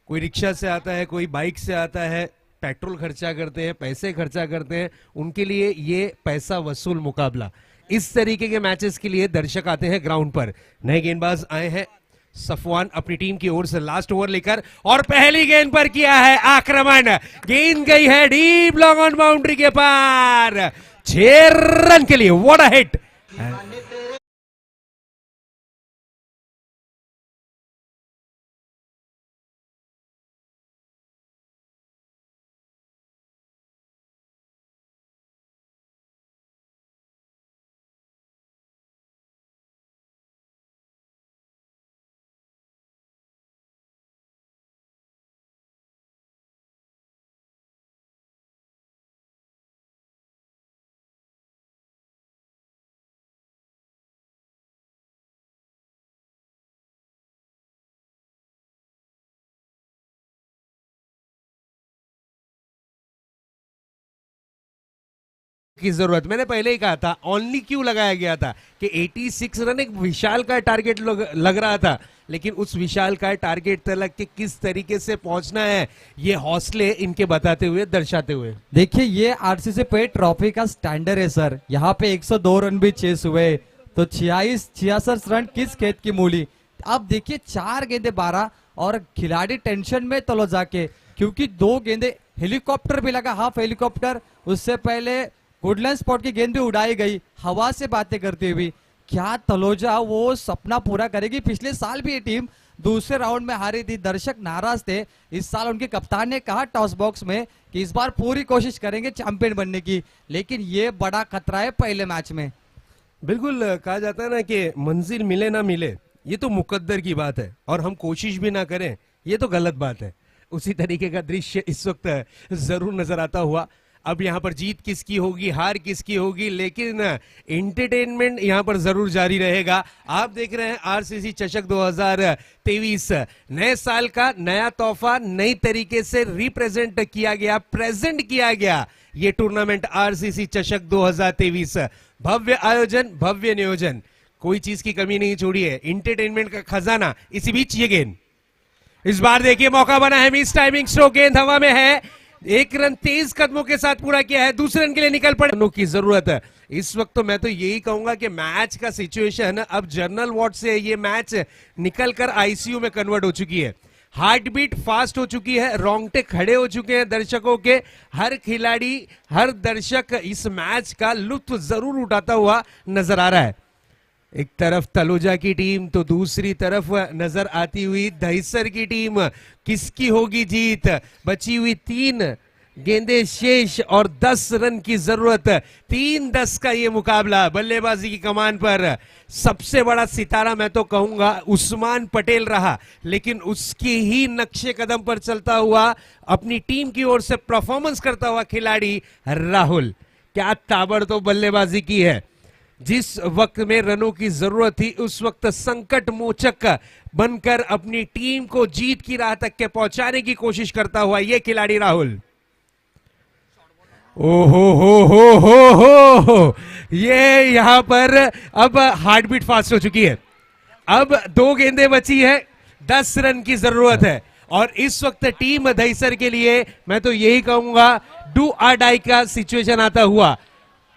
कोई रिक्शा से आता है, कोई बाइक से आता है, पेट्रोल खर्चा करते हैं, पैसे खर्चा करते हैं, उनके लिए ये पैसा वसूल मुकाबला. इस तरीके के मैचेस के लिए दर्शक आते हैं ग्राउंड पर। नए गेंदबाज आए हैं सफवान अपनी टीम की ओर से लास्ट ओवर लेकर, और पहली गेंद पर किया है आक्रमण। गेंद गई है डीप लॉन्ग ऑन बाउंड्री के पार, 6 रन के लिए। What a hit. की जरूरत, मैंने पहले ही कहा था, ओनली क्यों लगाया गया था कि 86 रन एक विशाल का टारगेट लग रहा था, लेकिन उस विशाल का टारगेट तक के किस तरीके से पहुंचना है ये हौसले इनके बताते हुए, दर्शाते हुए। देखिए ये आरसीसी पेट ट्रॉफी का स्टैंडर्ड है सर। यहाँ पे 102 रन भी चेस हुए, तो 66 रन किस खेत की मूली। अब देखिए 4 गेंदे 12, और खिलाड़ी टेंशन में तलो जाके, क्योंकि 2 गेंदे हेलीकॉप्टर भी लगा, हाफ हेलीकॉप्टर। उससे पहले वुडलैंड स्पॉट की गेंद भी उड़ाई गई हवा से बातें करती हुई। क्या तलोजा वो सपना पूरा करेगी? पिछले साल भी ये टीम दूसरे राउंड में हारी थी, दर्शक नाराज थे। इस साल उनके कप्तान ने कहा टॉस बॉक्स में कि इस बार पूरी कोशिश करेंगे चैंपियन बनने की, लेकिन ये बड़ा खतरा है पहले मैच में। बिल्कुल, कहा जाता है ना कि मंजिल मिले ना मिले ये तो मुकद्दर की बात है, और हम कोशिश भी ना करें ये तो गलत बात है। उसी तरीके का दृश्य इस वक्त जरूर नजर आता हुआ। अब यहाँ पर जीत किसकी होगी, हार किसकी होगी, लेकिन एंटरटेनमेंट यहाँ पर जरूर जारी रहेगा। आप देख रहे हैं आरसीसी चषक 2023, नए साल का नया तोहफा, नई तरीके से रिप्रेजेंट किया गया, प्रेजेंट किया गया ये टूर्नामेंट आरसीसी चषक 2023। भव्य आयोजन, भव्य नियोजन, कोई चीज की कमी नहीं छोड़ी है, इंटरटेनमेंट का खजाना। इसी बीच ये गेंद, इस बार देखिए मौका बना है, मिस टाइमिंग स्ट्रोक, गेंद हवा में है, 1 रन तेज कदमों के साथ पूरा किया है, दूसरे रन के लिए निकल पड़े। रनों की जरूरत है इस वक्त। तो मैं तो यही कहूंगा कि मैच का सिचुएशन अब जर्नल वार्ड से ये मैच निकलकर आईसीयू में कन्वर्ट हो चुकी है। हार्ट बीट फास्ट हो चुकी है, रोंगटे खड़े हो चुके हैं दर्शकों के। हर खिलाड़ी, हर दर्शक इस मैच का लुत्फ जरूर उठाता हुआ नजर आ रहा है। एक तरफ तलोजा की टीम तो दूसरी तरफ नजर आती हुई दहिसर की टीम। किसकी होगी जीत? बची हुई 3 गेंदे शेष और 10 रन की जरूरत। 3-10 का ये मुकाबला। बल्लेबाजी की कमान पर सबसे बड़ा सितारा मैं तो कहूंगा उस्मान पटेल रहा, लेकिन उसकी ही नक्शे कदम पर चलता हुआ अपनी टीम की ओर से परफॉर्मेंस करता हुआ खिलाड़ी राहुल। क्या ताबड़तोड़ बल्लेबाजी की है। जिस वक्त में रनों की जरूरत थी उस वक्त संकट मोचक बनकर अपनी टीम को जीत की राह तक के पहुंचाने की कोशिश करता हुआ ये खिलाड़ी राहुल। ओहो हो, ये यहां पर अब हार्ट बीट फास्ट हो चुकी है। अब 2 गेंदें बची है, 10 रन की जरूरत है, और इस वक्त टीम दहिसर के लिए मैं तो यही कहूंगा डू और डाई का सिचुएशन आता हुआ,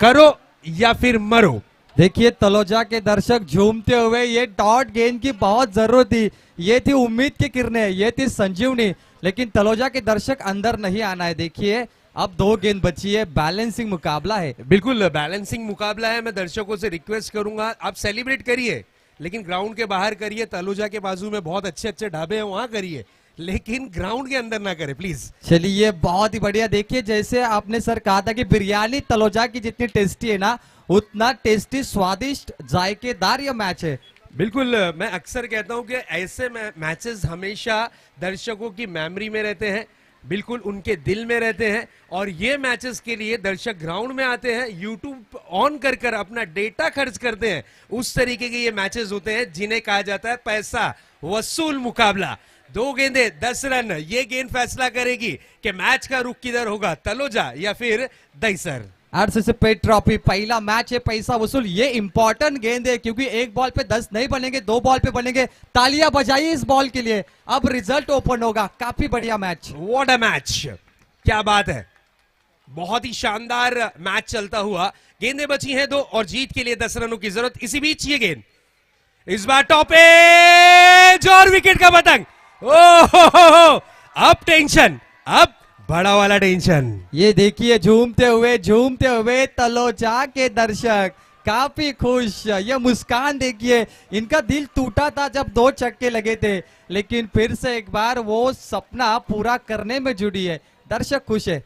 करो या फिर मरो। देखिए तलोजा के दर्शक झूमते हुए, ये डॉट गेंद की बहुत जरूरत थी, ये थी उम्मीद की किरणें, ये थी संजीवनी, लेकिन तलोजा के दर्शक अंदर नहीं आना है। देखिए अब 2 गेंद बची है, बैलेंसिंग मुकाबला है। बिल्कुल बैलेंसिंग मुकाबला है। मैं दर्शकों से रिक्वेस्ट करूंगा आप सेलिब्रेट करिए, लेकिन ग्राउंड के बाहर करिए। तलोजा के बाजू में बहुत अच्छे अच्छे ढाबे हैं, वहां करिए, लेकिन ग्राउंड के अंदर ना करे प्लीज। चलिए बहुत ही बढ़िया। देखिए जैसे आपने सर कहा था कि बिरयानी तलोजा की जितनी टेस्टी है ना, उतना टेस्टी, स्वादिष्ट, जायकेदार यह मैच है। बिल्कुल, मैं अक्सर कहता हूं कि ऐसे मैचेस हमेशा दर्शकों की मेमोरी में रहते हैं, बिल्कुल उनके दिल में रहते हैं, और ये मैचेस के लिए दर्शक ग्राउंड में आते हैं, यूट्यूब ऑन कर अपना डेटा खर्च करते हैं। उस तरीके के ये मैचेस होते हैं जिन्हें कहा जाता है पैसा वसूल मुकाबला। 2 गेंदे 10 रन, ये गेंद फैसला करेगी कि मैच का रुख किधर होगा, तलोजा या फिर दहिसर। आरसीसी पेट ट्रॉफी पहला मैच है पैसा वसूल। ये इंपॉर्टेंट गेंद है क्योंकि एक बॉल पे 10 नहीं बनेंगे, 2 बॉल पे बनेंगे। तालियां बजाइए इस बॉल के लिए। अब रिजल्ट ओपन होगा। काफी बढ़िया मैच। व्हाट अ मैच, क्या बात है। बहुत ही शानदार मैच चलता हुआ। गेंदें बची हैं 2 और जीत के लिए 10 रनों की जरूरत। इसी बीच ये गेंद इस बार टॉप एज और विकेट का पतंग। ओहो, अब टेंशन, अब बड़ा वाला टेंशन। ये देखिए झूमते हुए तलोजा के दर्शक काफी खुश। ये मुस्कान देखिए, इनका दिल टूटा था जब 2 छक्के लगे थे, लेकिन फिर से एक बार वो सपना पूरा करने में जुड़ी है। दर्शक खुश है।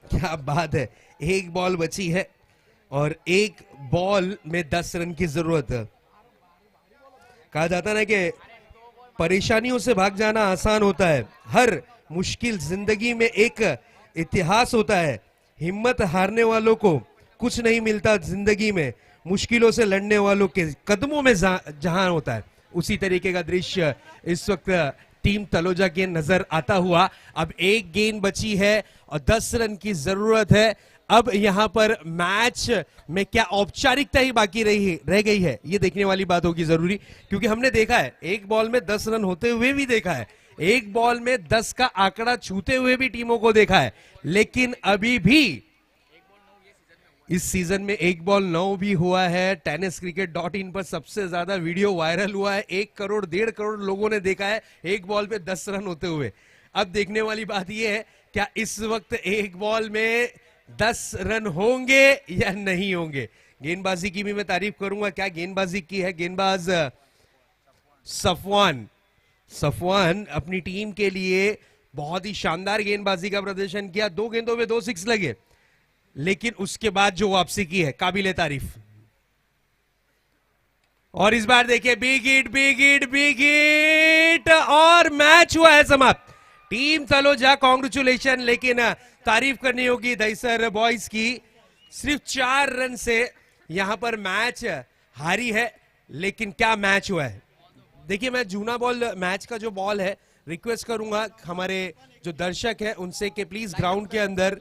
क्या बात है, एक बॉल बची है और एक बॉल में 10 रन की जरूरत है। कहा जाता ना कि परेशानियों से भाग जाना आसान होता है, हर मुश्किल जिंदगी में एक इतिहास होता है। हिम्मत हारने वालों को कुछ नहीं मिलता जिंदगी में, मुश्किलों से लड़ने वालों के कदमों में जहां होता है। उसी तरीके का दृश्य इस वक्त टीम तलोजा के नजर आता हुआ। अब एक गेंद बची है और 10 रन की जरूरत है। अब यहां पर मैच में क्या औपचारिकता ही बाकी रह गई है, ये देखने वाली बात होगी जरूरी, क्योंकि हमने देखा है एक बॉल में 10 रन होते हुए भी देखा है, एक बॉल में 10 का आंकड़ा छूते हुए भी टीमों को देखा है, लेकिन अभी भी इस सीजन में 1 बॉल 9 भी हुआ है। tenniscricket.in पर सबसे ज्यादा वीडियो वायरल हुआ है, 1 करोड़ 1.5 करोड़ लोगों ने देखा है एक बॉल पे 10 रन होते हुए। अब देखने वाली बात यह है क्या इस वक्त एक बॉल में 10 रन होंगे या नहीं होंगे। गेंदबाजी की भी मैं तारीफ करूंगा, क्या गेंदबाजी की है गेंदबाज सफवान अपनी टीम के लिए बहुत ही शानदार गेंदबाजी का प्रदर्शन किया। 2 गेंदों में 2 6 लगे, लेकिन उसके बाद जो वापसी की है काबिले तारीफ। और इस बार देखिए बिग हिट और मैच हुआ है समाप्त। टीम तलोजा कांग्रेचुलेशन, लेकिन तारीफ करनी होगी दहीसर बॉयज की, सिर्फ 4 रन से यहां पर मैच हारी है। लेकिन क्या मैच हुआ है। देखिए मैं जूना बॉल मैच का जो बॉल है रिक्वेस्ट करूंगा हमारे जो दर्शक है उनसे कि प्लीज ग्राउंड के अंदर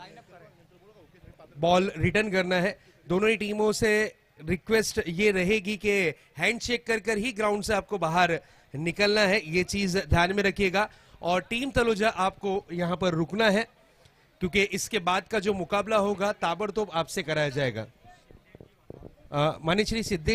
बॉल रिटर्न करना है। दोनों ही टीमों से रिक्वेस्ट ये रहेगी कि हैंडशेक कर ही ग्राउंड से आपको बाहर निकलना है, ये चीज ध्यान में रखिएगा। और टीम तलोजा आपको यहां पर रुकना है, क्योंकि इसके बाद का जो मुकाबला होगा ताबड़तोड़ आपसे कराया जाएगा। मान्य श्री सिद्धेश